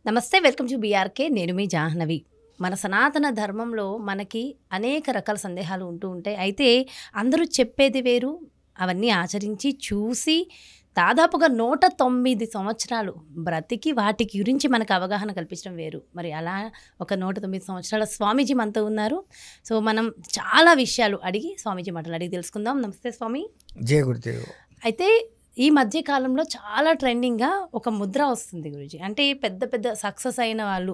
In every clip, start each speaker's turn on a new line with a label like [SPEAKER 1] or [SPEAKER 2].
[SPEAKER 1] నమస్తే, welcome to BRK. నేను మీ జాహ్నవి. మన సనాతన ధర్మంలో మనకి అనేక రకాల సందేహాలు ఉంటూ ఉంటాయి. అయితే అందరూ చెప్పేది వేరు, అవన్నీ ఆచరించి చూసి దాదాపుగా 109 సంవత్సరాలు బ్రతికి వాటి గురించి మనకు అవగాహన కల్పించడం వేరు. మరి అలా ఒక 109 సంవత్సరాల స్వామీజీ మనతో ఉన్నారు. సో మనం చాలా విషయాలు అడిగి స్వామీజీ మాటలు అడిగి తెలుసుకుందాం. నమస్తే స్వామి.
[SPEAKER 2] జయ గురుదేవ్.
[SPEAKER 1] అయితే ఈ మధ్య కాలంలో చాలా ట్రెండింగ్గా ఒక ముద్ర వస్తుంది గురూజీ. అంటే పెద్ద పెద్ద సక్సెస్ అయిన వాళ్ళు,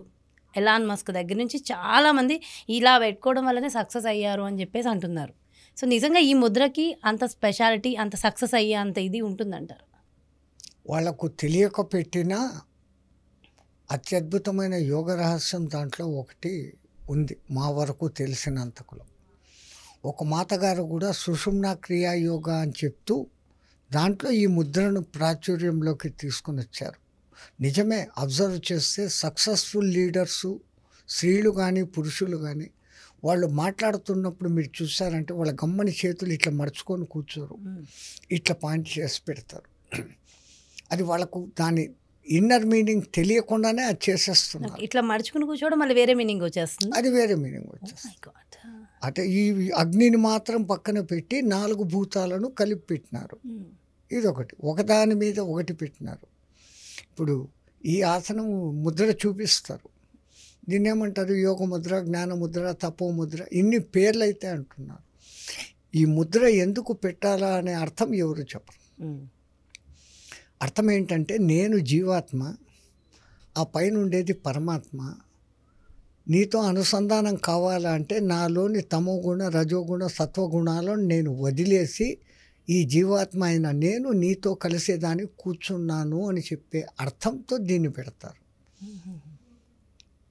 [SPEAKER 1] ఎలాన్ మస్క్ దగ్గర నుంచి చాలామంది ఇలా పెట్టుకోవడం వల్లనే సక్సెస్ అయ్యారు అని చెప్పేసి అంటున్నారు. సో నిజంగా ఈ ముద్రకి అంత స్పెషాలిటీ, అంత సక్సెస్ అయ్యే అంత ఇది ఉంటుందంటారు?
[SPEAKER 2] వాళ్లకు తెలియక పెట్టిన అత్యద్భుతమైన యోగ రహస్యం దాంట్లో ఒకటి ఉంది, మా వరకు తెలిసినంతకులో. ఒక మాతగారు కూడా సుషుమ్నా క్రియా యోగా అని చెప్తూ దాంట్లో ఈ ముద్రను ప్రాచుర్యంలోకి తీసుకుని వచ్చారు. నిజమే, అబ్జర్వ్ చేస్తే సక్సెస్ఫుల్ లీడర్సు, స్త్రీలు కానీ పురుషులు కానీ, వాళ్ళు మాట్లాడుతున్నప్పుడు మీరు చూసారంటే వాళ్ళ గమ్మని చేతులు ఇట్లా మడుచుకొని కూర్చోరు, ఇట్లా పాయింట్ చేసి పెడతారు. అది వాళ్ళకు దాని ఇన్నర్ మీనింగ్ తెలియకుండానే అది చేసేస్తున్నారు.
[SPEAKER 1] ఇట్లా మడుచుకుని కూర్చోవడం మళ్ళీ వేరే మీనింగ్ వచ్చేస్తుంది.
[SPEAKER 2] అది వేరే మీనింగ్ వచ్చేస్తుంది. అంటే ఈ అగ్నిని మాత్రం పక్కన పెట్టి 4 భూతాలను కలిపి పెట్టినారు. ఇదొకటి, ఒకదాని మీద ఒకటి పెట్టినారు. ఇప్పుడు ఈ ఆసనం ముద్ర చూపిస్తారు, దీన్ని ఏమంటారు? యోగ ముద్ర, జ్ఞాన ముద్ర, తపో ముద్ర, ఇన్ని పేర్లు అయితే అంటున్నారు. ఈ ముద్ర ఎందుకు పెట్టాలా అనే అర్థం ఎవరు చెప్పరు. అర్థం ఏంటంటే, నేను జీవాత్మ, ఆ పైన ఉండేది పరమాత్మ. నీతో అనుసంధానం కావాలంటే నాలోని తమోగుణ, రజోగుణ, సత్వగుణాలను నేను వదిలేసి ఈ జీవాత్మ అయిన నేను నీతో కలిసేదానికి కూర్చున్నాను అని చెప్పే అర్థంతో దీన్ని పెడతారు.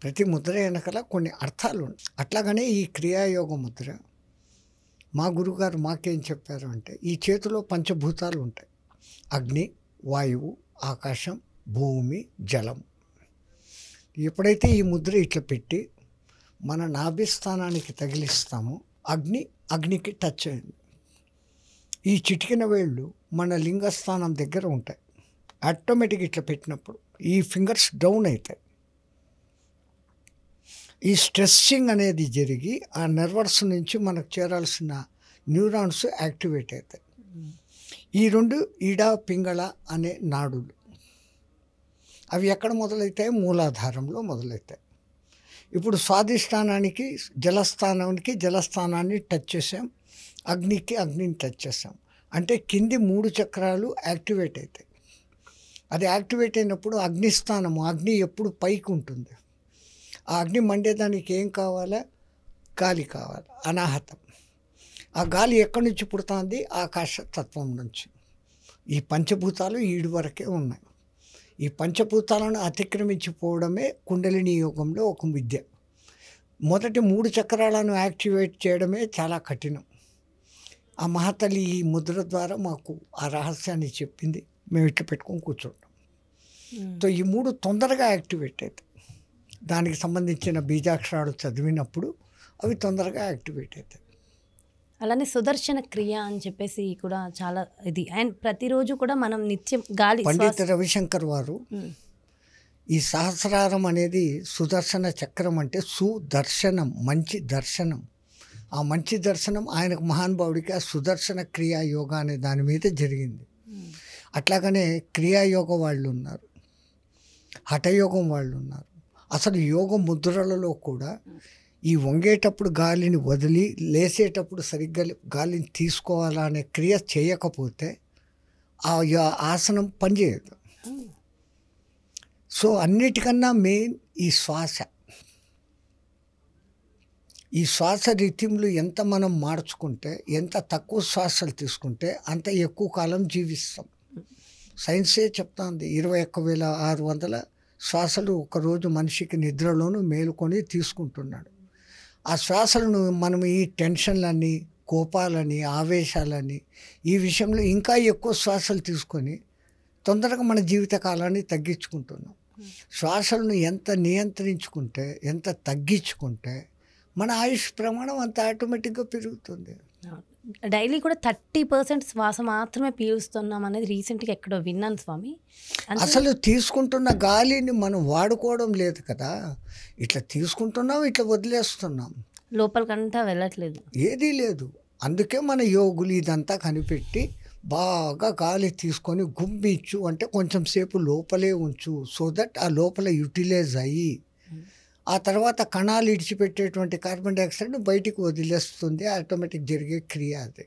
[SPEAKER 2] ప్రతి ముద్ర వెనకాల కొన్ని అర్థాలు ఉన్నాయి. అట్లాగనే ఈ క్రియాయోగ ముద్ర మా గురుగారు మాకేం చెప్పారు అంటే, ఈ చేతిలో పంచభూతాలు ఉంటాయి: అగ్ని, వాయువు, ఆకాశం, భూమి, జలం. ఎప్పుడైతే ఈ ముద్ర ఇట్లా పెట్టి మన నాభిస్థానానికి తగిలిస్తామో అగ్నికి టచ్ అయింది. ఈ చిటికిన వేళ్ళు మన లింగస్థానం దగ్గర ఉంటాయి. ఆటోమేటిక్ ఇట్లా పెట్టినప్పుడు ఈ ఫింగర్స్ డౌన్ అవుతాయి. ఈ స్ట్రెస్సింగ్ అనేది జరిగి ఆ నర్వస్ నుంచి మనకు చేరాల్సిన న్యూరాన్స్ యాక్టివేట్ అవుతాయి. ఈ 2 ఈడ పింగళ అనే నాడులు, అవి ఎక్కడ మొదలవుతాయి? మూలాధారంలో మొదలవుతాయి. ఇప్పుడు స్వాధిష్టానానికి జలస్థానాన్ని టచ్ చేసాం, అగ్నిని టచ్ చేసాం. అంటే కింది 3 చక్రాలు యాక్టివేట్ అవుతాయి. అది యాక్టివేట్ అయినప్పుడు అగ్నిస్థానము, అగ్ని ఎప్పుడు పైకి ఉంటుంది. ఆ అగ్ని మండేదానికి ఏం కావాలా? గాలి కావాలి, అనాహతం. ఆ గాలి ఎక్కడి నుంచి పుడుతుంది? ఆకాశ తత్వం నుంచి. ఈ పంచభూతాలు ఈడు వరకే ఉన్నాయి. ఈ పంచభూతాలను అతిక్రమించిపోవడమే కుండలిని యోగంలో ఒక విద్య. మొదటి 3 చక్రాలను యాక్టివేట్ చేయడమే చాలా కఠినం. ఆ మహాతల్లి ఈ ముద్ర ద్వారా మాకు ఆ రహస్యాన్ని చెప్పింది. మేము ఇట్లా పెట్టుకొని కూర్చుంటాం. సో ఈ 3 తొందరగా యాక్టివేట్ అవుతాయి. దానికి సంబంధించిన బీజాక్షరాలు చదివినప్పుడు అవి తొందరగా యాక్టివేట్ అవుతాయి.
[SPEAKER 1] అలానే సుదర్శన క్రియ అని చెప్పేసి కూడా చాలా ఇది. అండ్ ప్రతిరోజు కూడా మనం నిత్యం గాలి,
[SPEAKER 2] పండిత రవిశంకర్ వారు ఈ సహస్రారం అనేది సుదర్శన చక్రం అంటే సుదర్శనం, మంచి దర్శనం. ఆ మంచి దర్శనం ఆయనకు మహానుభావుడికి ఆ సుదర్శన క్రియా యోగా అనే దాని మీద జరిగింది. అట్లాగనే క్రియాయోగ వాళ్ళు ఉన్నారు, హఠయోగం వాళ్ళు ఉన్నారు. అసలు యోగ ముద్రలలో కూడా ఈ వంగేటప్పుడు గాలిని వదిలి లేసేటప్పుడు సరిగ్గా గాలిని తీసుకోవాలా అనే క్రియ చేయకపోతే ఆ ఆసనం పనిచేయదు. సో అన్నిటికన్నా మెయిన్ ఈ శ్వాస. ఈ శ్వాస రిథింలు ఎంత మనం మార్చుకుంటే, ఎంత తక్కువ శ్వాసలు తీసుకుంటే అంత ఎక్కువ కాలం జీవిస్తాం. సైన్సే చెప్తాంది, 21,600 శ్వాసలు ఒకరోజు మనిషికి నిద్రలోనూ మేలుకొని తీసుకుంటున్నాడు. ఆ శ్వాసలను మనం ఈ టెన్షన్లని, కోపాలని, ఆవేశాలని, ఈ విషయంలో ఇంకా ఎక్కువ శ్వాసలు తీసుకొని తొందరగా మన జీవిత కాలాన్ని తగ్గించుకుంటున్నాం. శ్వాసలను ఎంత నియంత్రించుకుంటే, ఎంత తగ్గించుకుంటే మన ఆయుష్ ప్రమాణం అంత ఆటోమేటిక్గా పెరుగుతుంది.
[SPEAKER 1] డైలీ కూడా 30% శ్వాస మాత్రమే పీలుస్తున్నాం అనేది రీసెంట్గా ఎక్కడో విన్నాను స్వామి.
[SPEAKER 2] అసలు తీసుకుంటున్న గాలిని మనం వాడుకోవడం లేదు కదా, ఇట్లా తీసుకుంటున్నాం, ఇట్లా వదిలేస్తున్నాం,
[SPEAKER 1] లోపలికంతా వెళ్ళట్లేదు.
[SPEAKER 2] ఏదీ లేదు. అందుకే మన యోగులు ఇదంతా కనిపెట్టి బాగా గాలి తీసుకొని గుమ్మిచ్చు అంటే కొంచెం సేపు లోపలే ఉంచు, సో దట్ ఆ లోపల యూటిలైజ్ అయ్యి ఆ తర్వాత కణాలు ఇడిచిపెట్టేటువంటి కార్బన్ డైఆక్సైడ్ని బయటికి వదిలేస్తుంది. ఆటోమేటిక్ జరిగే క్రియ అది.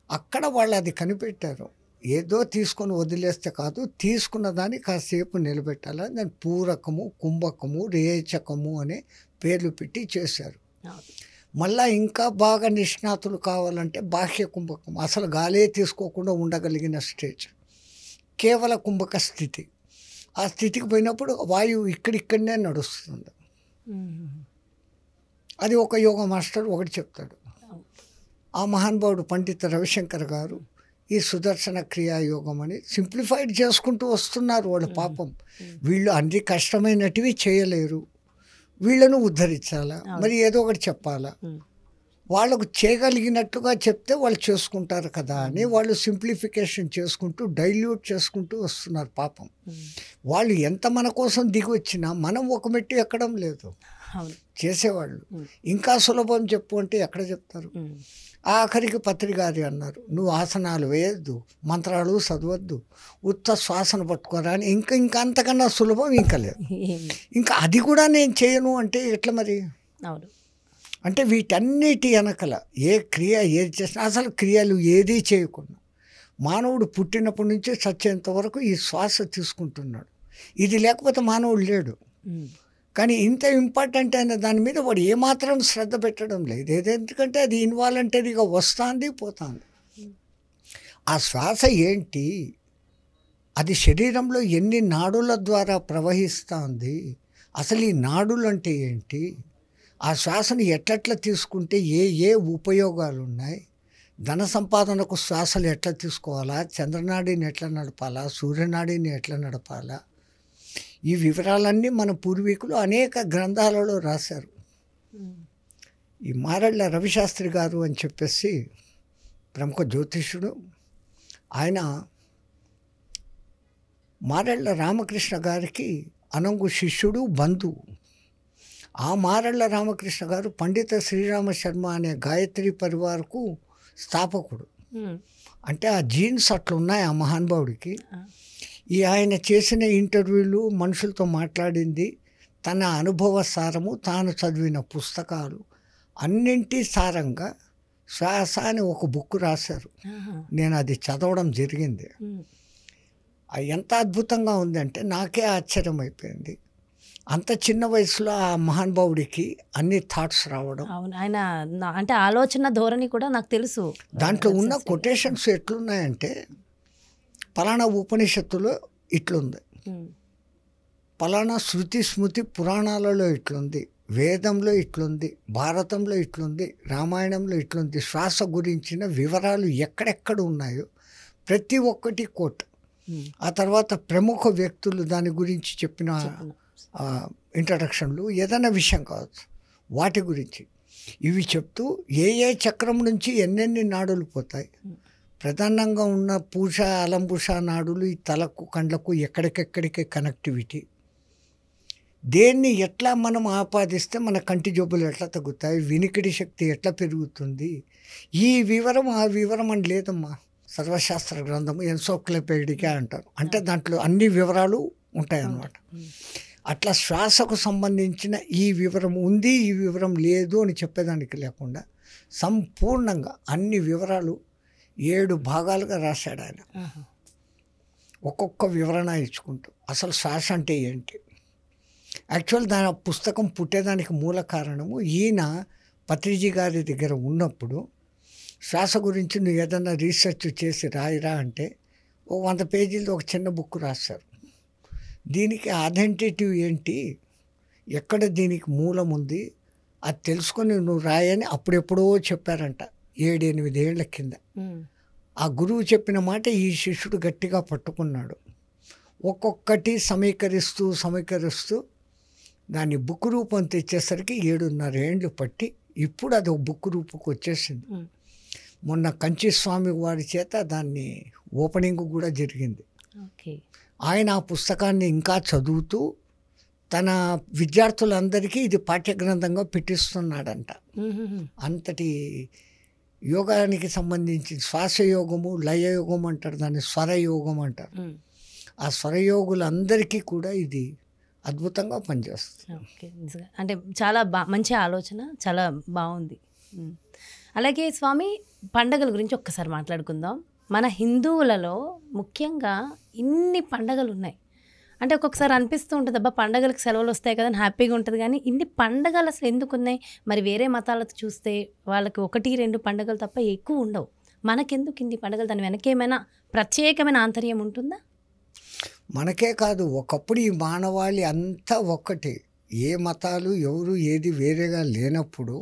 [SPEAKER 2] అక్కడ వాళ్ళు అది కనిపెట్టారు. ఏదో తీసుకొని వదిలేస్తే కాదు, తీసుకున్న దాన్ని కాసేపు నిలబెట్టాలి. దాని పూరకము, కుంభకము, రేచకము అనే పేర్లు పెట్టి చేశారు. మళ్ళా ఇంకా బాగా నిష్ణాతులు కావాలంటే బాహ్య కుంభకం, అసలు గాలే తీసుకోకుండా ఉండగలిగిన స్టేజ్, కేవల కుంభక స్థితి. ఆ స్థితికి పోయినప్పుడు వాయువు ఇక్కడిక్కడనే నడుస్తుంది. అది ఒక యోగ మాస్టర్ ఒకటి చెప్తాడు. ఆ మహానుభావుడు పండిత రవిశంకర్ గారు ఈ సుదర్శన క్రియాయోగం అని సింప్లిఫైడ్ చేసుకుంటూ వస్తున్నారు. వాళ్ళు పాపం వీళ్ళు అన్ని కష్టమైనటివి చేయలేరు, వీళ్ళను ఉద్ధరించాలా, మరి ఏదో ఒకటి చెప్పాలా, వాళ్ళకు చేయగలిగినట్టుగా చెప్తే వాళ్ళు చేసుకుంటారు కదా అని వాళ్ళు సింప్లిఫికేషన్ చేసుకుంటూ డైల్యూట్ చేసుకుంటూ వస్తున్నారు పాపం. వాళ్ళు ఎంత మన కోసం దిగి వచ్చినా మనం ఒక మెట్టు ఎక్కడం లేదు చేసేవాళ్ళు. ఇంకా సులభం చెప్పు అంటే ఎక్కడ చెప్తారు? ఆఖరికి పత్రికారి అన్నారు, నువ్వు ఆసనాలు వేయద్దు, మంత్రాలు చదవద్దు, ఉత్త శ్వాసన పట్టుకోరా అని. ఇంకా అంతకన్నా సులభం ఇంకా లేదు. ఇంకా అది కూడా నేను చేయను అంటే ఎట్లా మరి? అంటే వీటన్నిటి వెనకల ఏ క్రియ ఏది చేసినా, అసలు క్రియలు ఏదీ చేయకుండా మానవుడు పుట్టినప్పటి నుంచి చచ్చేంత వరకు ఈ శ్వాస తీసుకుంటున్నాడు. ఇది లేకపోతే మానవుడు లేడు. కానీ ఇంత ఇంపార్టెంట్ అయిన దాని మీద వాడు ఏమాత్రం శ్రద్ధ పెట్టడం లేదు. ఎందుకంటే అది ఇన్వాలంటరీగా వస్తుంది పోతుంది. ఆ శ్వాస ఏంటి, అది శరీరంలో ఎన్ని నాడుల ద్వారా ప్రవహిస్తుంది, అసలు ఈ నాడులు అంటే ఏంటి, ఆ శ్వాసను ఎట్లెట్లా తీసుకుంటే ఏ ఉపయోగాలు ఉన్నాయి, ధన సంపాదనకు శ్వాసలు ఎట్లా తీసుకోవాలా, చంద్రనాడిని ఎట్లా నడపాలా, సూర్యనాడిని ఎట్లా నడపాలా, ఈ వివరాలన్నీ మన పూర్వీకులు అనేక గ్రంథాలలో రాశారు. ఈ మారెళ్ళ రవిశాస్త్రి గారు అని చెప్పేసి ప్రముఖ జ్యోతిష్యుడు, ఆయన మారెళ్ళ రామకృష్ణ గారికి అనంగు శిష్యుడు, బంధువు. ఆ మారెళ్ళ రామకృష్ణ గారు పండిత శ్రీరామ శర్మ అనే గాయత్రి పరివారకు స్థాపకుడు. అంటే ఆ జీన్స్ అట్లున్నాయి ఆ మహానుభావుడికి. ఈ ఆయన చేసిన ఇంటర్వ్యూలు, మనుషులతో మాట్లాడింది, తన అనుభవ సారము, తాను చదివిన పుస్తకాలు అన్నింటి సారంగా శ్వాస అని ఒక బుక్ రాశారు. నేను అది చదవడం జరిగింది. ఎంత అద్భుతంగా ఉందంటే నాకే ఆశ్చర్యం అయిపోయింది. అంత చిన్న వయసులో ఆ మహానుభావుడికి అన్ని థాట్స్ రావడం.
[SPEAKER 1] అవును, ఆయన అంటే ఆలోచన ధోరణి కూడా నాకు తెలుసు.
[SPEAKER 2] దాంట్లో ఉన్న కొటేషన్స్ ఎట్లున్నాయంటే, పలానా ఉపనిషత్తులో ఇట్లుంది, పలానా శృతి స్మృతి పురాణాలలో ఇట్లుంది, వేదంలో ఇట్లుంది, భారతంలో ఇట్లుంది, రామాయణంలో ఇట్లుంది. శ్వాస గురించిన వివరాలు ఎక్కడెక్కడ ఉన్నాయో ప్రతి ఒక్కటి కోట్. ఆ తర్వాత ప్రముఖ వ్యక్తులు దాని గురించి చెప్పిన ఇంట్రడక్షన్లు, ఏదైనా విషయం కావచ్చు వాటి గురించి ఇవి చెప్తూ ఏ చక్రం నుంచి ఎన్నెన్ని నాడులు పోతాయి, ప్రధానంగా ఉన్న పూష అలంబుష నాడులు ఈ తలకు కండ్లకు ఎక్కడికెక్కడికి కనెక్టివిటీ, దేన్ని ఎట్లా మనం ఆపాదిస్తే మన కంటి జబ్బులు ఎట్లా తగ్గుతాయి, వినికిడి శక్తి ఎట్లా పెరుగుతుంది, ఈ వివరం ఆ వివరం అని లేదమ్మా. సర్వశాస్త్ర గ్రంథము ఎన్సైక్లోపీడియా అంటారు. అంటే దాంట్లో అన్ని వివరాలు ఉంటాయన్నమాట. అట్లా శ్వాసకు సంబంధించిన ఈ వివరం ఉంది, ఈ వివరం లేదు అని చెప్పేదానికి లేకుండా సంపూర్ణంగా అన్ని వివరాలు 7 భాగాలుగా రాశాడు ఆయన. ఒక్కొక్క వివరణ ఇచ్చుకుంటూ అసలు శ్వాస అంటే ఏంటి. యాక్చువల్ దాని పుస్తకం పుట్టేదానికి మూల కారణము, ఈయన పత్రిజీ గారి దగ్గర ఉన్నప్పుడు శ్వాస గురించి నువ్వు ఏదన్నా రీసెర్చ్ చేసి రాయిరా అంటే 100 పేజీలతో ఒక చిన్న బుక్ రాశారు. దీనికి అథెంటిటివ్ ఏంటి, ఎక్కడ దీనికి మూలం ఉంది, అది తెలుసుకొని నువ్వు రాయని అప్పుడెప్పుడో చెప్పారంట 7-8 ఏళ్ల కింద. ఆ గురువు చెప్పిన మాట ఈ శిష్యుడు గట్టిగా పట్టుకున్నాడు. ఒక్కొక్కటి సమీకరిస్తూ దాన్ని బుక్ రూపం తెచ్చేసరికి 7.5 ఏళ్ళు పట్టి ఇప్పుడు అది ఒక బుక్ రూపంకి వచ్చేసింది. మొన్న కంచి స్వామి వారి చేత దాన్ని ఓపెనింగ్ కూడా జరిగింది.
[SPEAKER 1] ఓకే.
[SPEAKER 2] ఆయన ఆ పుస్తకాన్ని ఇంకా చదువుతూ తన విద్యార్థులందరికీ ఇది పాఠ్యగ్రంథంగా పెట్టిస్తున్నాడంట. అంతటి యోగానికి సంబంధించి శ్వాసయోగము, లయయోగం అంటారు, దాన్ని స్వరయోగం అంటారు. ఆ స్వరయోగులందరికీ కూడా ఇది అద్భుతంగా పనిచేస్తుంది.
[SPEAKER 1] ఓకే. నిజంగా అంటే చాలా మంచి ఆలోచన, చాలా బాగుంది. అలాగే స్వామి, పండగల గురించి ఒక్కసారి మాట్లాడుకుందాం. మన హిందువులలో ముఖ్యంగా ఇన్ని పండగలు ఉన్నాయి. అంటే ఒక్కొక్కసారి అనిపిస్తూ ఉంటుంది, అబ్బా పండగలకు సెలవులు వస్తాయి కదా అని హ్యాపీగా ఉంటుంది, కానీ ఇన్ని పండగలు అసలు ఎందుకు ఉన్నాయి? మరి వేరే మతాలతో చూస్తే వాళ్ళకి 1-2 పండుగలు తప్ప ఎక్కువ ఉండవు. మనకెందుకు ఇన్ని పండుగలు? దాని వెనక ఏమైనా ప్రత్యేకమైన ఆంతర్యం ఉంటుందా?
[SPEAKER 2] మనకే కాదు, ఒకప్పుడు ఈ మానవాళి అంతా ఒక్కటే. ఏ మతాలు ఎవరు ఏది వేరేగా లేనప్పుడు,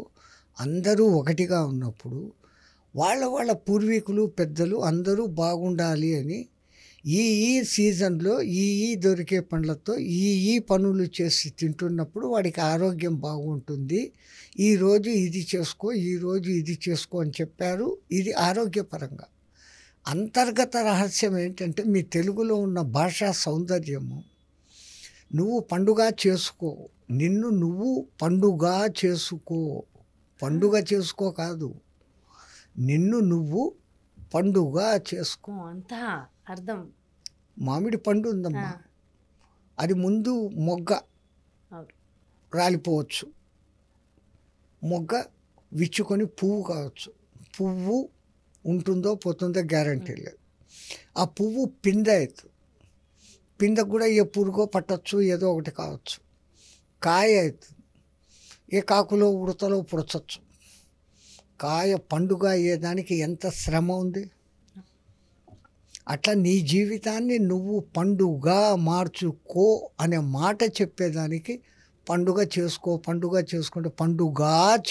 [SPEAKER 2] అందరూ ఒకటిగా ఉన్నప్పుడు, వాళ్ళ పూర్వీకులు పెద్దలు అందరూ బాగుండాలి అని ఈ సీజన్లో ఈ దొరికే పండ్లతో ఈ పనులు చేసి తింటున్నప్పుడు వాడికి ఆరోగ్యం బాగుంటుంది, ఈరోజు ఇది చేసుకో, ఈరోజు ఇది చేసుకో అని చెప్పారు. ఇది ఆరోగ్యపరంగా. అంతర్గత రహస్యం ఏంటంటే, మీ తెలుగులో ఉన్న భాషా సౌందర్యము. నువ్వు పండుగ చేసుకో, నిన్ను నువ్వు పండుగ చేసుకో. పండుగ చేసుకో కాదు, నిన్ను నువ్వు పండుగ చేసుకో.
[SPEAKER 1] అంతా అర్థం.
[SPEAKER 2] మామిడి పండు ఉందమ్మా, అది ముందు మొగ్గ రాలిపోవచ్చు, మొగ్గ విచ్చుకొని పువ్వు కావచ్చు. పువ్వు ఉంటుందో పోతుందో గ్యారంటీ లేదు. ఆ పువ్వు పిందె అవుతుంది, పిందెకు కూడా ఏ పురుగో పట్టచ్చు, ఏదో ఒకటి కావచ్చు. కాయ అవుతుంది, ఏ కాకులో ఉడతలో పుడచచ్చు. కాయ పండుగ అయ్యేదానికి ఎంత శ్రమ ఉంది. అట్లా నీ జీవితాన్ని నువ్వు పండుగ మార్చుకో అనే మాట చెప్పేదానికి పండుగ చేసుకో, పండుగ చేసుకుంటే పండుగ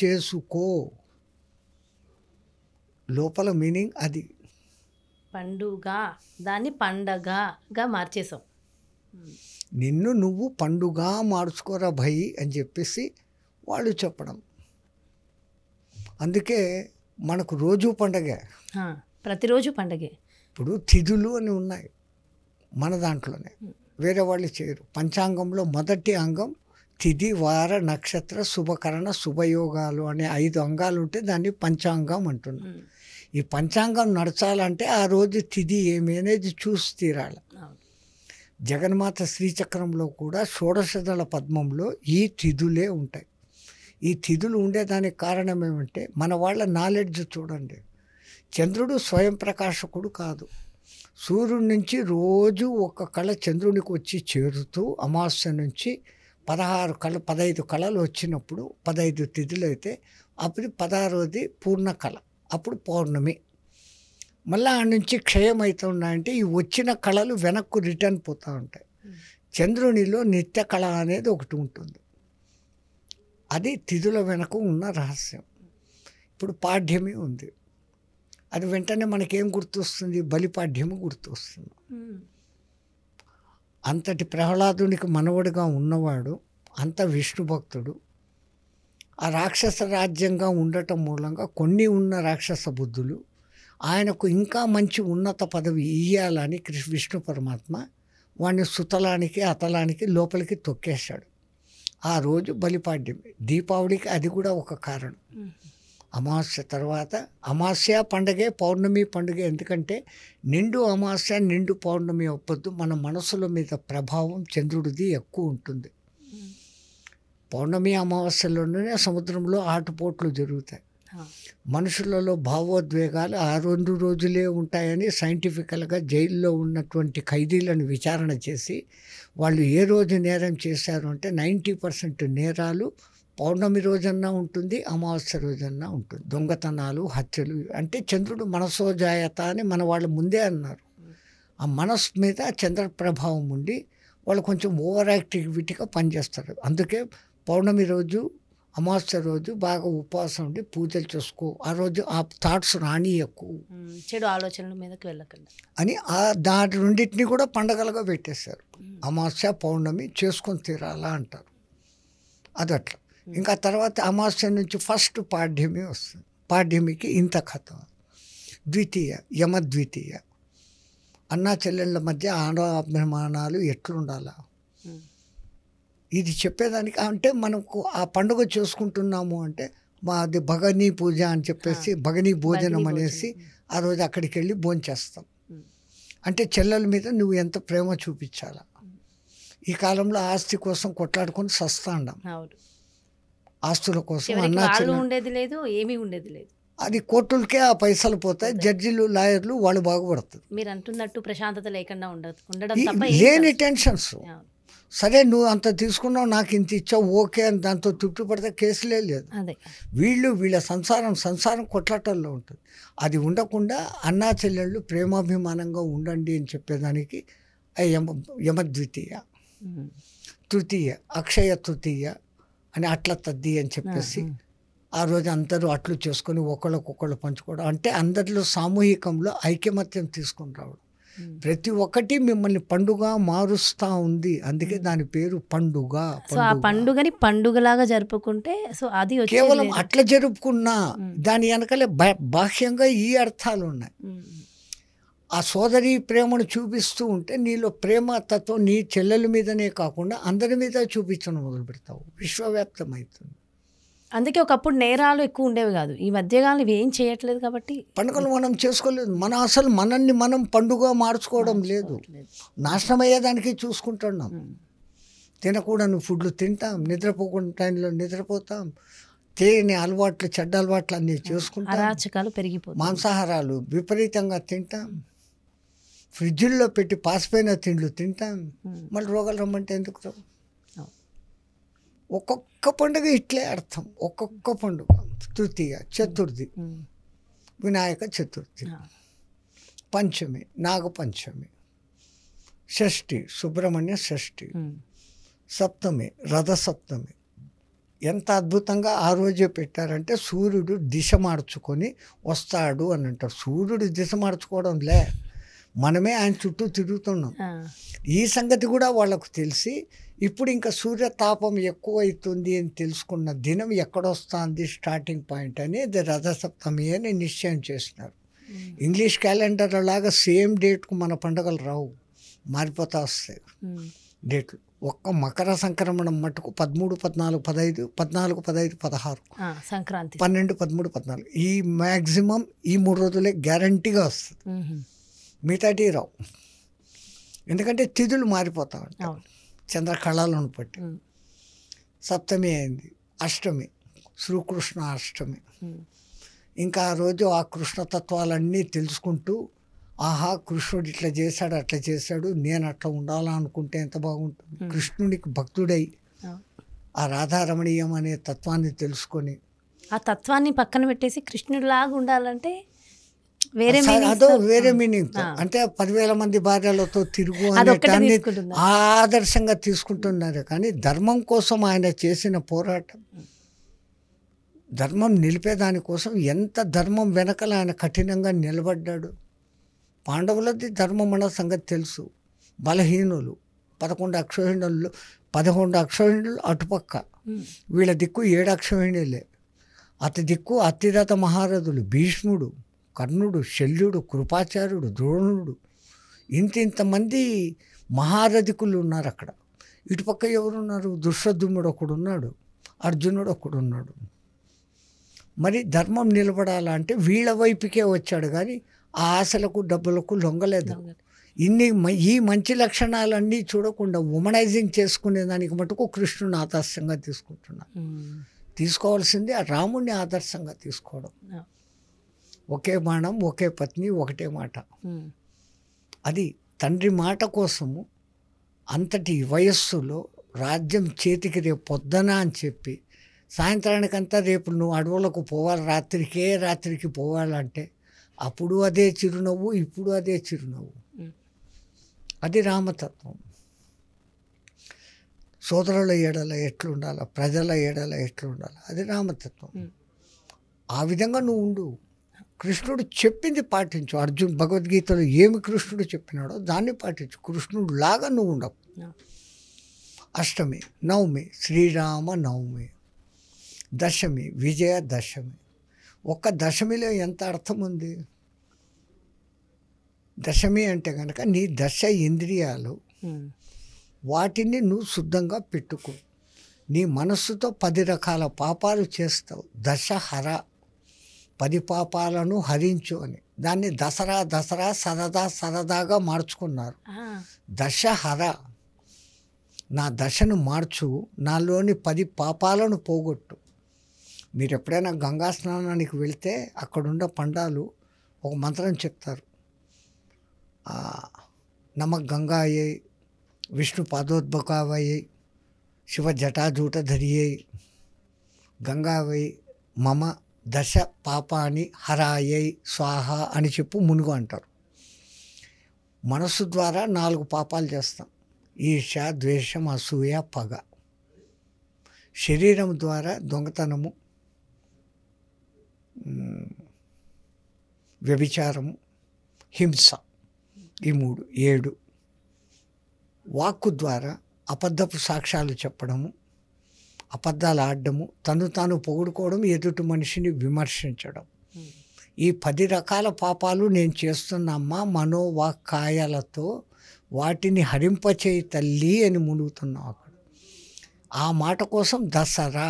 [SPEAKER 2] చేసుకో లోపల మీనింగ్ అది.
[SPEAKER 1] పండుగ, దాన్ని పండగగా మార్చేసాం.
[SPEAKER 2] నిన్ను నువ్వు పండుగ మార్చుకోరా భయ్ అని చెప్పేసి వాళ్ళు చెప్పడం. అందుకే మనకు రోజు పండగే,
[SPEAKER 1] ప్రతిరోజు పండగే.
[SPEAKER 2] ఇప్పుడు తిథులు అని ఉన్నాయి మన దాంట్లోనే, వేరే వాళ్ళు చేయరు. పంచాంగంలో మొదటి అంగం తిథి, వార, నక్షత్ర, శుభకరణ, శుభయోగాలు అనే 5 అంగాలు ఉంటే దాన్ని పంచాంగం అంటున్నాం. ఈ పంచాంగం నడచాలంటే ఆ రోజు తిథి ఏమి అనేది చూసి తీరాలి. జగన్మాత శ్రీచక్రంలో కూడా షోడశదళ పద్మంలో ఈ తిథులే ఉంటాయి. ఈ తిథులు ఉండేదానికి కారణం ఏమంటే, మన వాళ్ళ నాలెడ్జ్ చూడండి. చంద్రుడు స్వయం ప్రకాశకుడు కాదు. సూర్యుడి నుంచి రోజు ఒక కళ చంద్రునికి వచ్చి చేరుతూ అమావాస్య నుంచి 15 కళలు వచ్చినప్పుడు 15 తిథులు అయితే అప్పుడు 16వది పూర్ణ కళ, అప్పుడు పౌర్ణమి. మళ్ళీ ఆ నుంచి క్షయం అవుతున్నాయంటే ఈ వచ్చిన కళలు వెనక్కు రిటర్న్ పోతూ ఉంటాయి. చంద్రునిలో నిత్య కళ అనేది ఒకటి ఉంటుంది. అది తిథుల వెనక ఉన్న రహస్యం. ఇప్పుడు పాడ్యమి ఉంది, అది వెంటనే మనకేం గుర్తొస్తుంది? బలిపాడ్యము గుర్తొస్తుంది. అంతటి ప్రహ్లాదునికి మనవడిగా ఉన్నవాడు, అంత విష్ణు భక్తుడు. ఆ రాక్షస రాజ్యంగా ఉండటం మూలంగా కొన్ని ఉన్న రాక్షస బుద్ధులు ఆయనకు ఇంకా మంచి ఉన్నత పదవి ఇయ్యాలని విష్ణు పరమాత్మ వాడిని సుతలానికి అతలానికి లోపలికి తొక్కేశాడు. ఆ రోజు బలిపాడ్యమి. దీపావళికి అది కూడా ఒక కారణం. అమావాస్య తర్వాత అమావాస్య పండగే, పౌర్ణమి పండుగ. ఎందుకంటే నిండు అమావాస్య నిండు పౌర్ణమి ఒప్పొద్దు మన మనసుల మీద ప్రభావం చంద్రుడిది ఎక్కువ ఉంటుంది. పౌర్ణమి అమావాస్యలోనే సముద్రంలో ఆటుపోట్లు జరుగుతాయి. మనుషులలో భావోద్వేగాలు ఆ 2 రోజులే ఉంటాయని సైంటిఫికల్గా జైల్లో ఉన్నటువంటి ఖైదీలను విచారణ చేసి వాళ్ళు ఏ రోజు నేరం చేశారు అంటే 90% నేరాలు పౌర్ణమి రోజన్నా ఉంటుంది, అమావాస్య రోజన్నా ఉంటుంది. దొంగతనాలు, హత్యలు. అంటే చంద్రుడు మనసోజాయత అని మన వాళ్ళు ముందే అన్నారు. ఆ మనస్సు మీద చంద్ర ప్రభావం ఉండి వాళ్ళు కొంచెం ఓవర్ యాక్టివిటీగా పనిచేస్తారు. అందుకే పౌర్ణమి రోజు, అమావాస్య రోజు బాగా ఉపవాసం ఉండి పూజలు చేసుకో. ఆ రోజు ఆ థాట్స్ రాని ఎక్కువ,
[SPEAKER 1] చెడు ఆలోచనల మీదకి వెళ్ళకండి
[SPEAKER 2] అని దాని రెండింటిని కూడా పండగలుగా పెట్టేశారు. అమావాస్య పౌర్ణమి చేసుకొని తీరాలా అంటారు. అదట్లా. ఇంకా తర్వాత అమావాస్య నుంచి ఫస్ట్ పాడ్యమి వస్తుంది. పాడ్యమికి ఇంత కథ. ద్వితీయ యమద్వితీయ. అన్నా చెల్లెళ్ళ మధ్య ఆడాభిమానాలు ఎట్లుండాలా ఇది చెప్పేదానికి. అంటే మనకు ఆ పండుగ చేసుకుంటున్నాము అంటే మాది భగనీ పూజ అని చెప్పేసి భగనీ భోజనం అనేసి ఆ రోజు అక్కడికి వెళ్ళి భోంచేస్తాం. అంటే చెల్లెల మీద నువ్వు ఎంత ప్రేమ చూపించాలా. ఈ కాలంలో ఆస్తి కోసం కొట్లాడుకొని సస్తాండం, ఆస్తుల కోసం అన్నా చెల్లెలు
[SPEAKER 1] ఉండేది లేదు, ఏమీ ఉండేది లేదు.
[SPEAKER 2] అది కోర్టులకే ఆ పైసలు పోతాయి, జడ్జిలు లాయర్లు వాళ్ళు బాగుపడతారు.
[SPEAKER 1] మీరు అంటున్నట్టు ప్రశాంతత లేకుండా ఉండడం తప్ప
[SPEAKER 2] లేని టెన్షన్స్. సరే నువ్వు అంత తీసుకున్నావు, నాకు ఇంత ఇచ్చావు, ఓకే అని దాంతో తృప్తి పడితే కేసులే లేదు. వీళ్ళ సంసారం కొట్లాటల్లో ఉంటుంది. అది ఉండకుండా అన్నా చెల్లెళ్ళు ప్రేమాభిమానంగా ఉండండి అని చెప్పేదానికి యమద్వితీయ. తృతీయ అక్షయ తృతీయ అని అట్ల తద్ది అని చెప్పేసి ఆ రోజు అందరూ అట్లు చేసుకొని ఒకళ్ళకొకళ్ళు పంచుకోవడం. అంటే అందరిలో సామూహికంలో ఐకమత్యం తీసుకొని రావడం. ప్రతి ఒక్కటి మిమ్మల్ని పండుగ మారుస్తూ ఉంది, అందుకే దాని పేరు పండుగ.
[SPEAKER 1] సో ఆ పండుగని పండుగలాగా జరుపుకుంటే సో అది
[SPEAKER 2] కేవలం అట్లా జరుపుకున్నా దాని వెనకలే బాహ్యంగా ఈ అర్థాలు ఉన్నాయి. ఆ సోదరి ప్రేమను చూపిస్తూ ఉంటే నీలో ప్రేమ తత్వం నీ చెల్లెల మీదనే కాకుండా అందరి మీద చూపించడం మొదలు పెడతావు, విశ్వవ్యాప్తం అవుతుంది.
[SPEAKER 1] అందుకే ఒకప్పుడు నేరాలు ఎక్కువ ఉండేవి కాదు, ఈ మధ్యకాలం ఇవి ఏం చేయట్లేదు కాబట్టి
[SPEAKER 2] పండుగలు మనం చేసుకోలేదు. అసలు మనల్ని మనం పండుగ మార్చుకోవడం లేదు, నాశనం అయ్యేదానికి చూసుకుంటున్నాం. తినకూడని ఫుడ్లు తింటాం, నిద్రపోకుండా టైంలో నిద్రపోతాం, తేని అలవాట్లు చెడ్డ అలవాట్లు అన్నీ చేసుకుంటాం,
[SPEAKER 1] అరాచకాలు పెరిగిపోతాయి,
[SPEAKER 2] మాంసాహారాలు విపరీతంగా తింటాం, ఫ్రిడ్జ్ల్లో పెట్టి పాసిపోయిన తిండ్లు తింటాం, మళ్ళీ రోగాలు రమ్మంటే ఎందుకు రావు? ఒక్కొక్క పండుగ ఇట్లే అర్థం. ఒక్కొక్క పండుగ తృతీయ, చతుర్థి వినాయక చతుర్థి, పంచమి నాగపంచమి, షష్ఠి సుబ్రహ్మణ్య షష్ఠి, సప్తమి రథసప్తమి. ఎంత అద్భుతంగా ఆ రోజే పెట్టారంటే సూర్యుడు దిశ మార్చుకొని వస్తాడు అని అంటారు. సూర్యుడు దిశ మార్చుకోవడం లే, మనమే ఆయన చుట్టూ తిరుగుతున్నాం. ఈ సంగతి కూడా వాళ్ళకు తెలిసి ఇప్పుడు ఇంకా సూర్యతాపం ఎక్కువైతుంది అని తెలుసుకున్న దినం ఎక్కడొస్తుంది స్టార్టింగ్ పాయింట్ అని రథసప్తమి అని నిశ్చయం చేసినారు. ఇంగ్లీష్ క్యాలెండర్ లాగా సేమ్ డేట్కు మన పండుగలు రావు, మారిపోతా వస్తాయి డేట్లు. ఒక్క మకర సంక్రమణం మటుకు 13, 14, 15, 14, 15, 16
[SPEAKER 1] సంక్రాంతి
[SPEAKER 2] 12, 13, 14 ఈ మ్యాక్సిమం ఈ 3 రోజులే గ్యారంటీగా వస్తుంది. మిగతాటి రావు, ఎందుకంటే తిథులు మారిపోతా ఉంటాయి చంద్రకళలను బట్టి. సప్తమి అయింది, అష్టమి శ్రీకృష్ణ అష్టమి. ఇంకా ఆ రోజు ఆ కృష్ణతత్వాలన్నీ తెలుసుకుంటూ ఆహా కృష్ణుడు ఇట్లా చేశాడు అట్లా చేశాడు, నేను అట్లా ఉండాలనుకుంటే ఎంత బాగుంటుంది. కృష్ణునికి భక్తుడై ఆ రాధారమణీయం అనే తత్వాన్ని తెలుసుకొని
[SPEAKER 1] ఆ తత్వాన్ని పక్కన పెట్టేసి కృష్ణుడిలాగా ఉండాలంటే
[SPEAKER 2] అదో వేరే మీనింగ్. అంటే 10,000 మంది భార్యలతో తిరుగు అనే దాన్ని ఆదర్శంగా తీసుకుంటున్నారు. కానీ ధర్మం కోసం ఆయన చేసిన పోరాటం, ధర్మం నిలిపేదానికోసం ఎంత ధర్మం వెనకల ఆయన కఠినంగా నిలబడ్డాడు. పాండవులది ధర్మం అన్న సంగతి తెలుసు. బలహీనులు 11 అక్షోహిణులు, 11 అక్షోహిణులు అటుపక్క, వీళ్ళ దిక్కు 7 అక్షోహిణులే. అతి దిక్కు అతిరథ మహారథులు భీష్ముడు, కర్ణుడు, శల్యుడు, కృపాచార్యుడు, ద్రోణుడు, ఇంతమంది మహారథికులు ఉన్నారు అక్కడ. ఇటుపక్క ఎవరున్నారు? దుష్యద్యుమ్నుడు ఒకడున్నాడు, అర్జునుడు ఒకడున్నాడు. మరి ధర్మం నిలబడాలంటే వీళ్ళ వైపుకే వచ్చాడు కానీ ఆ ఆశలకు డబ్బులకు లొంగలేదు. ఈ మంచి లక్షణాలన్నీ చూడకుండా ఉమనైజింగ్ చేసుకునే దానికి మటుకు కృష్ణుని ఆదర్శంగా తీసుకుంటున్నాను. తీసుకోవాల్సింది ఆ రాముడిని ఆదర్శంగా తీసుకోవడం. ఒకే బాణం, ఒకే పత్ని, ఒకటే మాట. అది తండ్రి మాట కోసము అంతటి వయస్సులో రాజ్యం చేతికి రేపు పొద్దున అని చెప్పి సాయంత్రానికంతా రేపు నువ్వు అడవులకు పోవాలి, రాత్రికి పోవాలంటే అప్పుడు అదే చిరునవ్వు, ఇప్పుడు అదే చిరునవ్వు. అది రామతత్వం. సోదరుల ఏడల ఎట్లుండాలి, ప్రజల ఏడల ఎట్లుండాలి, అది రామతత్వం. ఆ విధంగా నువ్వు ఉండు. కృష్ణుడు చెప్పింది పాటించు. భగవద్గీతలో ఏమి కృష్ణుడు చెప్పినాడో దాన్ని పాటించు. కృష్ణుడు లాగా నువ్వు ఉండవు. అష్టమి, నవమి శ్రీరామ నవమి, దశమి విజయదశమి. ఒక్క దశమిలో ఎంత అర్థం ఉంది. దశమి అంటే కనుక నీ దశ ఇంద్రియాలు వాటిని నువ్వు శుద్ధంగా పెట్టుకో. నీ మనస్సుతో 10 రకాల పాపాలు చేస్తావు. దశహర 10 పాపాలను హరించు అని. దాన్ని దసరా సరదాగా మార్చుకున్నారు. దశహర నా దశను మార్చు, నాలోని 10 పాపాలను పోగొట్టు. మీరు ఎప్పుడైనా గంగా స్నానానికి వెళ్తే అక్కడున్న పండాలు ఒక మంత్రం చెప్తారు. నమక్ గంగాయే విష్ణు పాదోద్భకావయ్యే శివ జటాజూటధరియే గంగావై మమ దశ పాపాని హరాయై స్వాహ అని చెప్పు మునుగు అంటారు. మనస్సు ద్వారా 4 పాపాలు చేస్తాం. ఈర్ష, ద్వేషం, అసూయ, పగ. శరీరం ద్వారా దొంగతనము, వ్యభిచారము, హింస, ఈ 3 7. వాక్కు ద్వారా అబద్ధపు సాక్ష్యాలు చెప్పడము, అబద్ధాలు ఆడడము, తను తాను పొగుడుకోవడం, ఎదుటి మనిషిని విమర్శించడం. ఈ 10 రకాల పాపాలు నేను చేస్తున్నమ్మా మనోవాక్కాయాలతో, వాటిని హరింపచేయి తల్లి అని మునుగుతున్నాం అక్కడ. ఆ మాట కోసం దసరా.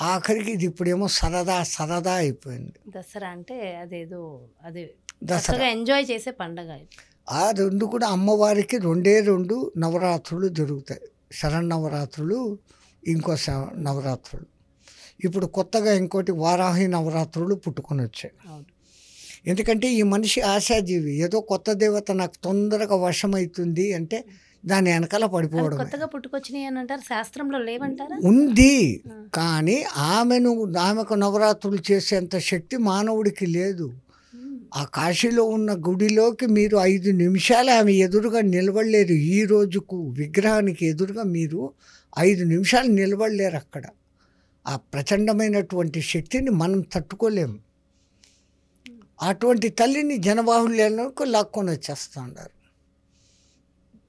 [SPEAKER 2] ఆఖరికి ఇది ఇప్పుడేమో సరదా అయిపోయింది.
[SPEAKER 1] దసరా అంటే అదేదో అదే
[SPEAKER 2] దసరా
[SPEAKER 1] ఎంజాయ్ చేసే పండగ.
[SPEAKER 2] ఆ 2 కూడా అమ్మవారికి 2 నవరాత్రులు జరుగుతాయి. శరన్నవరాత్రులు, ఇంకో నవరాత్రులు. ఇప్పుడు కొత్తగా ఇంకోటి వారాహి నవరాత్రులు పుట్టుకొని వచ్చాయి. ఎందుకంటే ఈ మనిషి ఆశాజీవి. ఏదో కొత్త దేవత నాకు తొందరగా వశమవుతుంది అంటే దాని వెనకాల పడిపోవడం.
[SPEAKER 1] కొత్తగా పుట్టుకొచ్చినాయి అని అంటారు, శాస్త్రంలో లేవంటారా?
[SPEAKER 2] ఉంది, కానీ ఆమెకు నవరాత్రులు చేసేంత శక్తి మానవుడికి లేదు. ఆ కాశీలో ఉన్న గుడిలోకి మీరు 5 నిమిషాలు ఆమె ఎదురుగా నిలబడలేరు. ఈ రోజుకు విగ్రహానికి ఎదురుగా మీరు 5 నిమిషాలు నిలబడలేరు. అక్కడ ఆ ప్రచండమైనటువంటి శక్తిని మనం తట్టుకోలేము. అటువంటి తల్లిని జనబాహుళ్యాలకు లాక్కొని వచ్చేస్తున్నారు.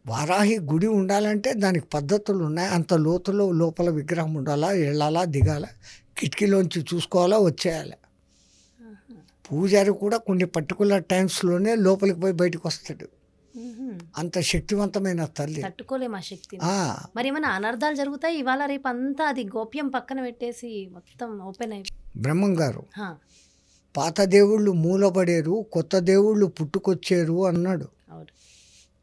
[SPEAKER 2] వారాహి గుడి ఉండాలంటే దానికి పద్ధతులు ఉన్నాయి. అంత లోతులో లోపల విగ్రహం ఉండాలా, వెళ్ళాలా, దిగాలా, కిటికీలోంచి చూసుకోవాలా, వచ్చేయాలి. పూజారి కూడా కొన్ని పర్టికులర్ టైమ్స్లోనే లోపలికి పోయి బయటకు వస్తాడు. అంత శక్తివంతమైన తల్లి.
[SPEAKER 1] తట్టుకోలేము ఆ శక్తిని. మరి ఏమైనా అనర్థాలు జరుగుతాయి ఇవాళ రేపు? అంతా అది గోప్యం పక్కన పెట్టేసి మొత్తం ఓపెన్ అయిపోయి
[SPEAKER 2] బ్రహ్మం గారు పాత దేవుళ్ళు మూలపడేరు, కొత్త దేవుళ్ళు పుట్టుకొచ్చారు అన్నాడు.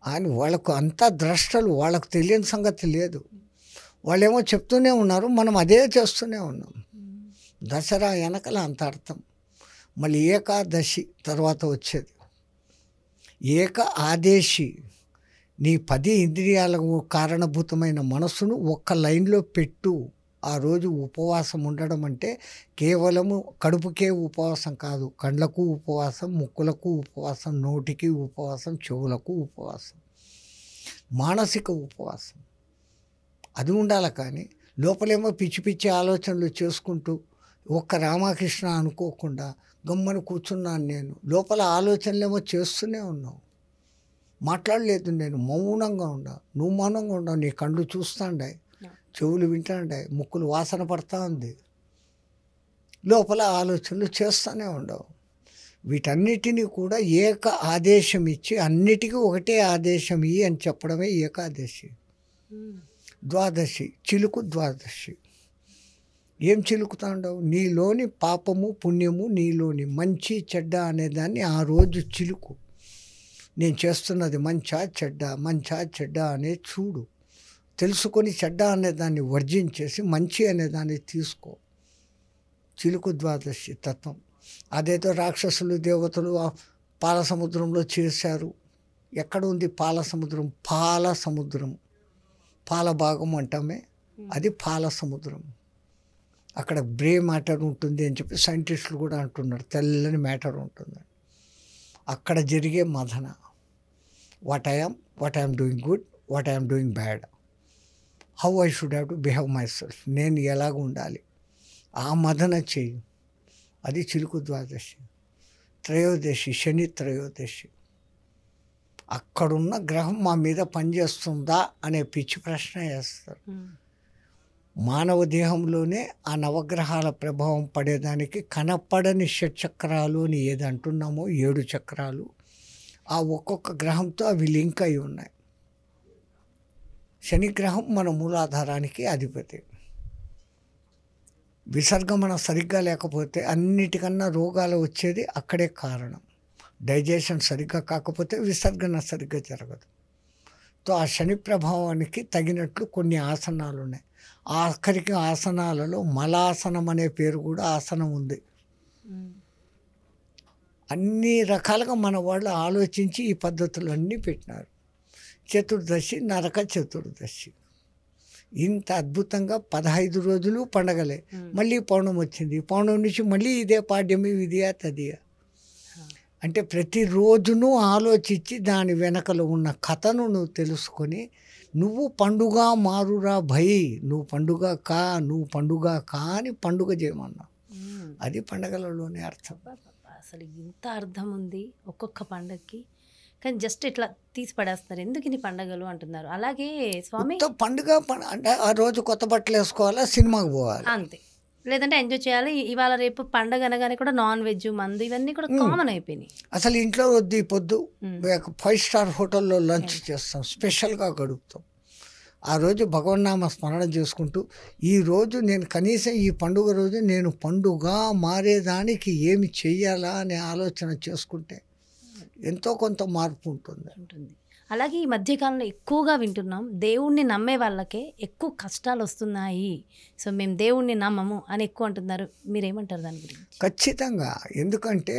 [SPEAKER 2] అని వాళ్ళకు అంతా ద్రష్టలు, వాళ్ళకు తెలియని సంగతి లేదు. వాళ్ళేమో చెప్తూనే ఉన్నారు, మనం అదే చేస్తూనే ఉన్నాం. దసరా వెనకల అంత అర్థం. మళ్ళీ ఏకాదశి తర్వాత వచ్చేది ఏక ఆదేశి. నీ 10 ఇంద్రియాలకు కారణభూతమైన మనస్సును ఒక్క లైన్లో పెట్టు. ఆ రోజు ఉపవాసం ఉండడం అంటే కేవలము కడుపుకే ఉపవాసం కాదు, కండ్లకు ఉపవాసం, ముక్కులకు ఉపవాసం, నోటికి ఉపవాసం, చెవులకు ఉపవాసం, మానసిక ఉపవాసం అది ఉండాలి. కానీ లోపలేమో పిచ్చి పిచ్చి ఆలోచనలు చేసుకుంటూ ఒక్క రామకృష్ణ అనుకోకుండా గమ్మని కూర్చున్నాను నేను. లోపల ఆలోచనలేమో చేస్తూనే ఉన్నావు. మాట్లాడలేదు నేను, మౌనంగా ఉన్నా. నువ్వు మౌనంగా ఉన్నావు. నీ కళ్ళు చూస్తాండే, చెవులు వింటాండే, ముక్కులు వాసన పడతా ఉంది. లోపల ఆలోచనలు చేస్తూనే ఉండవు. వీటన్నిటినీ కూడా ఏక ఆదేశం ఇచ్చి అన్నిటికీ ఒకటే ఆదేశం ఇయ్యి అని చెప్పడమే ఏకాదశి. ద్వాదశి చిలుకు. ద్వాదశి ఏం చిలుకుతాండవు? నీలోని పాపము పుణ్యము, నీలోని మంచి చెడ్డ అనేదాన్ని ఆ రోజు చిలుకు. నేను చేస్తున్నది మంచా చెడ్డ అనే చూడు. తెలుసుకొని చెడ్డ అనేదాన్ని వర్జించేసి మంచి అనేదాన్ని తీసుకో. చిలుకు ద్వాదశి తత్వం. అదేదో రాక్షసులు దేవతలు పాల సముద్రంలో చేశారు. ఎక్కడ ఉంది పాల సముద్రం? పాల సముద్రం, పాల భాగం అంటామే, అది పాల సముద్రం. అక్కడ గ్రే మ్యాటర్ ఉంటుంది అని చెప్పి సైంటిస్టులు కూడా అంటున్నారు. తెల్లని మ్యాటర్ ఉంటుంది. అక్కడ జరిగే మదన. What I'm doing good, what I'm doing bad, how I should have to behave myself, నేను ఎలాగ ఉండాలి, ఆ మదన చేయి. అది చిలుకు ద్వాదశి. త్రయోదశి శని త్రయోదశి. అక్కడున్న గ్రహం మా మీద పనిచేస్తుందా అనే పిచ్చి ప్రశ్న వేస్తారు. మానవ దేహంలోనే ఆ నవగ్రహాల ప్రభావం పడేదానికి కనపడని షట్చక్రాలు అని ఏది అంటున్నామో 7 చక్రాలు ఆ ఒక్కొక్క గ్రహంతో అవి లింక్ అయి ఉన్నాయి. శని గ్రహం మన మూలాధారానికి అధిపతి. విసర్గమన సరిగ్గా లేకపోతే అన్నిటికన్నా రోగాలు వచ్చేది అక్కడే కారణం. డైజెషన్ సరిగ్గా కాకపోతే విసర్గన సరిగ్గా జరగదు. తో ఆ శని ప్రభావానికి తగినట్లు కొన్ని ఆసనాలు ఉన్నాయి. ఆఖరికి ఆసనాలలో మలాసనం అనే పేరు కూడా ఆసనం ఉంది. అన్ని రకాలుగా మన వాళ్ళు ఆలోచించి ఈ పద్ధతులన్నీ పెట్టినారు. చతుర్దశి, నరక చతుర్దశి, ఇంత అద్భుతంగా 15 రోజులు పండగలే. మళ్ళీ పౌర్ణమి వచ్చింది, పౌర్ణమి నుంచి మళ్ళీ ఇదే పాడ్యమి, విధియా తదియా. అంటే ప్రతిరోజును ఆలోచించి దాని వెనకలో ఉన్న కథను నువ్వు తెలుసుకొని నువ్వు పండుగ మారురా భయ్, నువ్వు పండుగ కా అని పండుగ చేయమన్నావు. అది పండగలలోనే అర్థం.
[SPEAKER 1] అసలు ఇంత అర్థం ఉంది ఒక్కొక్క పండగకి, కానీ జస్ట్ ఇట్లా తీసి పడేస్తున్నారు. ఎందుకు ఇన్ని పండగలు అంటున్నారు. అలాగే స్వామి
[SPEAKER 2] పండుగ అంటే ఆ రోజు కొత్త బట్టలు వేసుకోవాలా, సినిమాకి పోవాలి
[SPEAKER 1] అంతే, లేదంటే ఎంజాయ్ చేయాలి. ఇవాళ రేపు పండగ అనగానే కూడా నాన్ వెజ్, మందు ఇవన్నీ కూడా కామన్ అయిపోయినాయి.
[SPEAKER 2] అసలు ఇంట్లో వద్దు, ఈ పొద్దు 5 స్టార్ హోటల్లో లంచ్ చేస్తాం, స్పెషల్గా గడుపుతాం. ఆ రోజు భగవన్నామ స్మరణ చేసుకుంటూ ఈరోజు నేను కనీసం ఈ పండుగ రోజు నేను పండుగ మారేదానికి ఏమి చెయ్యాలా అనే ఆలోచన చేసుకుంటే ఎంతో కొంత మార్పు ఉంటుంది.
[SPEAKER 1] అలాగే ఈ మధ్యకాలంలో ఎక్కువగా వింటున్నాం, దేవుణ్ణి నమ్మే వాళ్ళకే ఎక్కువ కష్టాలు వస్తున్నాయి, సో మేము దేవుణ్ణి నమ్మము అని ఎక్కువ అంటున్నారు. మీరేమంటారు దాని గురించి?
[SPEAKER 2] ఖచ్చితంగా. ఎందుకంటే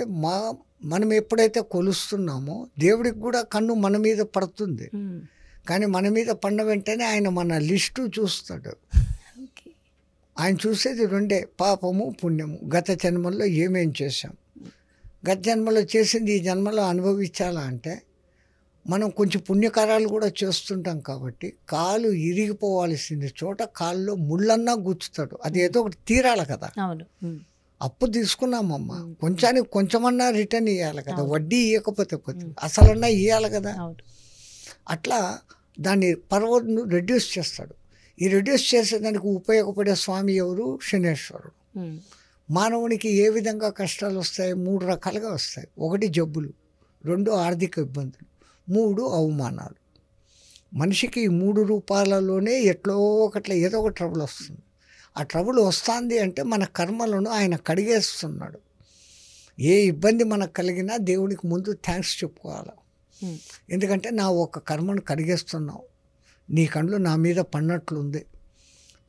[SPEAKER 2] మనం ఎప్పుడైతే కొలుస్తున్నామో దేవుడికి కూడా కన్ను మన మీద పడుతుంది. కానీ మన మీద పడిన వెంటనే ఆయన మన లిస్టు చూస్తాడు. ఆయన చూసేది 2, పాపము పుణ్యము. గత జన్మల్లో ఏమేం చేశాం, గత జన్మలో చేసింది ఈ జన్మలో అనుభవించాలా అంటే మనం కొంచెం పుణ్యకారాలు కూడా చేస్తుంటాం కాబట్టి కాలు ఇరిగిపోవాల్సింది చోట కాల్లో ముళ్ళన్నా గుచ్చుతాడు. అది ఏదో ఒకటి తీరాలి కదా. అప్పు తీసుకున్నామమ్మా, కొంచానికి కొంచెమన్నా రిటర్న్ ఇవ్వాలి కదా, వడ్డీ ఇవ్వకపోతే అసలన్నా ఇవ్వాలి కదా. అట్లా దాన్ని పర్వను రెడ్యూస్ చేస్తాడు. ఈ రెడ్యూస్ చేసేదానికి ఉపయోగపడే స్వామి ఎవరు? శనేశ్వరుడు. మానవునికి ఏ విధంగా కష్టాలు వస్తాయి? 3 రకాలుగా వస్తాయి. 1 జబ్బులు, 2 ఆర్థిక ఇబ్బందులు, 3 అవమానాలు. మనిషికి ఈ 3 రూపాలలోనే ఎట్లో ఒకట్లా ఏదో ఒక ట్రబుల్ వస్తుంది. ఆ ట్రబుల్ వస్తుంది అంటే మన కర్మలను ఆయన కడిగేస్తున్నాడు. ఏ ఇబ్బంది మనకు కలిగినా దేవునికి ముందు థ్యాంక్స్ చెప్పుకోవాలి. ఎందుకంటే నా ఒక కర్మను కడిగేస్తున్నావు, నీ కళ్ళు నా మీద పడినట్లుంది,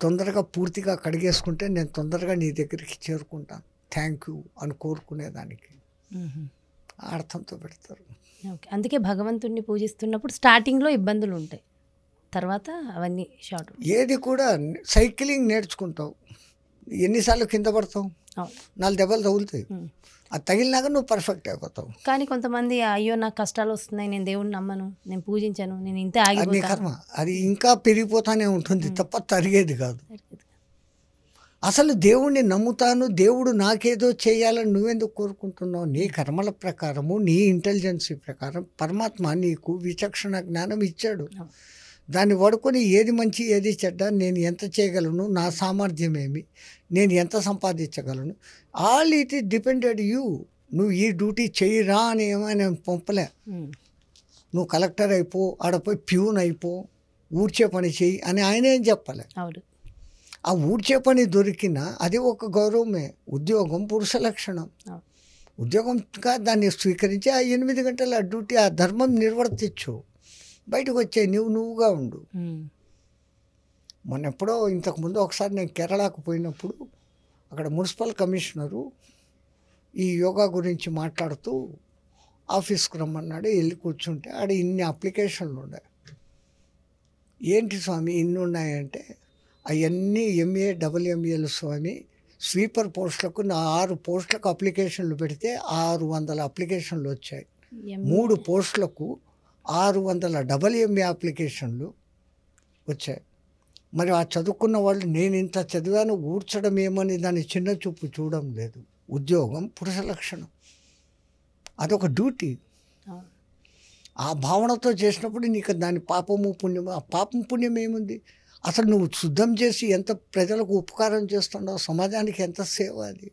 [SPEAKER 2] తొందరగా పూర్తిగా కడిగేసుకుంటే నేను తొందరగా నీ దగ్గరికి చేరుకుంటాను, థ్యాంక్ యూ అని కోరుకునేదానికి అర్థంతో పెడతారు.
[SPEAKER 1] ఓకే, అందుకే భగవంతుడిని పూజిస్తున్నప్పుడు స్టార్టింగ్లో ఇబ్బందులు ఉంటాయి, తర్వాత అవన్నీ షార్ట్.
[SPEAKER 2] ఏది కూడా సైక్లింగ్ నేర్చుకుంటావు, ఎన్నిసార్లు కింద పడతావు, 4 దెబ్బలు తగులుతాయి, అది తగిలినాక నువ్వు పర్ఫెక్ట్ అయిపోతావు.
[SPEAKER 1] కానీ కొంతమంది అయ్యో నాకు కష్టాలు వస్తున్నాయి, నేను దేవుడిని నమ్మను, నేను పూజించను, నేను ఇంతే ఆగిపోతాను,
[SPEAKER 2] కర్మ అది ఇంకా పెరిగిపోతానే ఉంటుంది తప్ప తరిగేది కాదు. అసలు దేవుణ్ణి నమ్ముతాను, దేవుడు నాకేదో చేయాలని నువ్వెందుకు కోరుకుంటున్నావు? నీ కర్మల ప్రకారము, నీ ఇంటెలిజెన్సీ ప్రకారం పరమాత్మ నీకు విచక్షణ జ్ఞానం ఇచ్చాడు. దాన్ని వాడుకొని ఏది మంచి ఏది చెడ్డ, నేను ఎంత చేయగలను, నా సామర్థ్యం ఏమి, నేను ఎంత సంపాదించగలను, all it is depended you. నువ్వు ఈ డ్యూటీ చెయ్యిరా అని ఏమైనా పంపలే. నువ్వు కలెక్టర్ అయిపో, ఆడపోయి ప్యూన్ అయిపో, ఊడ్చే పని చెయ్యి అని ఆయన ఏం చెప్పలే. ఆ ఊడ్చే పని దొరికినా అది ఒక గౌరవమే. ఉద్యోగం పురుష లక్షణం. ఉద్యోగంగా దాన్ని స్వీకరించి ఆ 8 గంటల డ్యూటీ, ఆ ధర్మం నిర్వర్తించు, బయటకు వచ్చే నువ్వుగా ఉండు. మొన్న ఎప్పుడో ఇంతకుముందు ఒకసారి నేను కేరళకు పోయినప్పుడు అక్కడ మున్సిపల్ కమిషనరు ఈ యోగా గురించి మాట్లాడుతూ ఆఫీస్కి రమ్మన్నాడు. వెళ్ళి కూర్చుంటే ఆడ ఇన్ని అప్లికేషన్లు ఉన్నాయి. ఏంటి స్వామి ఇన్ని ఉన్నాయంటే అవన్నీ ఎంఏ డబుల్ఎంఏలు స్వామి. స్వీపర్ పోస్టులకు 6 పోస్టులకు అప్లికేషన్లు పెడితే 600 అప్లికేషన్లు వచ్చాయి. 3 పోస్టులకు 600 డబుల్ఎంఏ అప్లికేషన్లు వచ్చాయి. మరి ఆ చదువుకున్న వాళ్ళు నేను ఇంత చదివాను ఊడ్చడం ఏమని దాన్ని చిన్న చూపు చూడడం లేదు. ఉద్యోగం పురుష లక్షణం, అదొక డ్యూటీ. ఆ భావనతో చేసినప్పుడు నీకు దాని పాపము పుణ్యము, ఆ పాపం పుణ్యం ఏముంది? అసలు నువ్వు శుద్ధం చేసి ఎంత ప్రజలకు ఉపకారం చేస్తున్నావు, సమాజానికి ఎంత సేవ అది.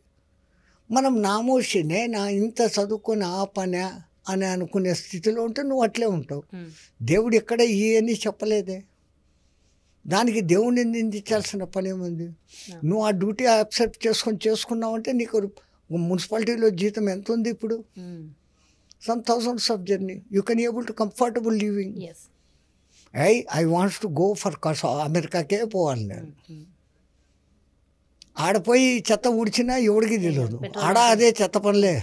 [SPEAKER 2] మనం నామోషినే నా ఇంత చదువుకొని ఆ పనే అని అనుకునే స్థితిలో ఉంటే నువ్వు అట్లే ఉంటావు. దేవుడు ఎక్కడ ఇవన్నీ చెప్పలేదే, దానికి దేవుడిని నిందించాల్సిన పని ఏముంది? నువ్వు ఆ డ్యూటీ యాక్సెప్ట్ చేసుకున్నావంటే నీకు మున్సిపాలిటీలో జీతం ఎంత ఉంది ఇప్పుడు? Some thousands of journey you can able to comfortable living. I wants to go for అమెరికాకే పోవాలి నేను. ఆడపోయి చెత్త ఊడ్చినా ఎవడికి తెలియదు, ఆడ అదే చెత్త పనులే.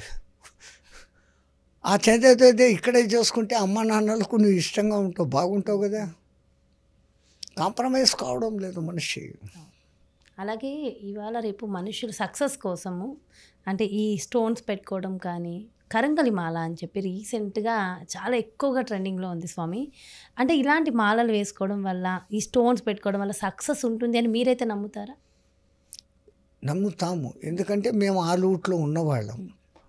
[SPEAKER 2] ఆ చెత్త ఇక్కడే చేసుకుంటే అమ్మ నాన్నలకు నువ్వు ఇష్టంగా ఉంటావు, బాగుంటావు కదా. కాంప్రమైజ్ కావడం లేదు మనిషి.
[SPEAKER 1] అలాగే ఇవాళ రేపు మనుషులు సక్సెస్ కోసము అంటే ఈ స్టోన్స్ పెట్టుకోవడం కానీ కరంగలి మాల అని చెప్పి రీసెంట్గా చాలా ఎక్కువగా ట్రెండింగ్లో ఉంది స్వామి. అంటే ఇలాంటి మాలలు వేసుకోవడం వల్ల, ఈ స్టోన్స్ పెట్టుకోవడం వల్ల సక్సెస్ ఉంటుంది అని మీరైతే నమ్ముతారా?
[SPEAKER 2] నమ్ముతాము, ఎందుకంటే మేము ఆ లూట్లో ఉన్నవాళ్ళం.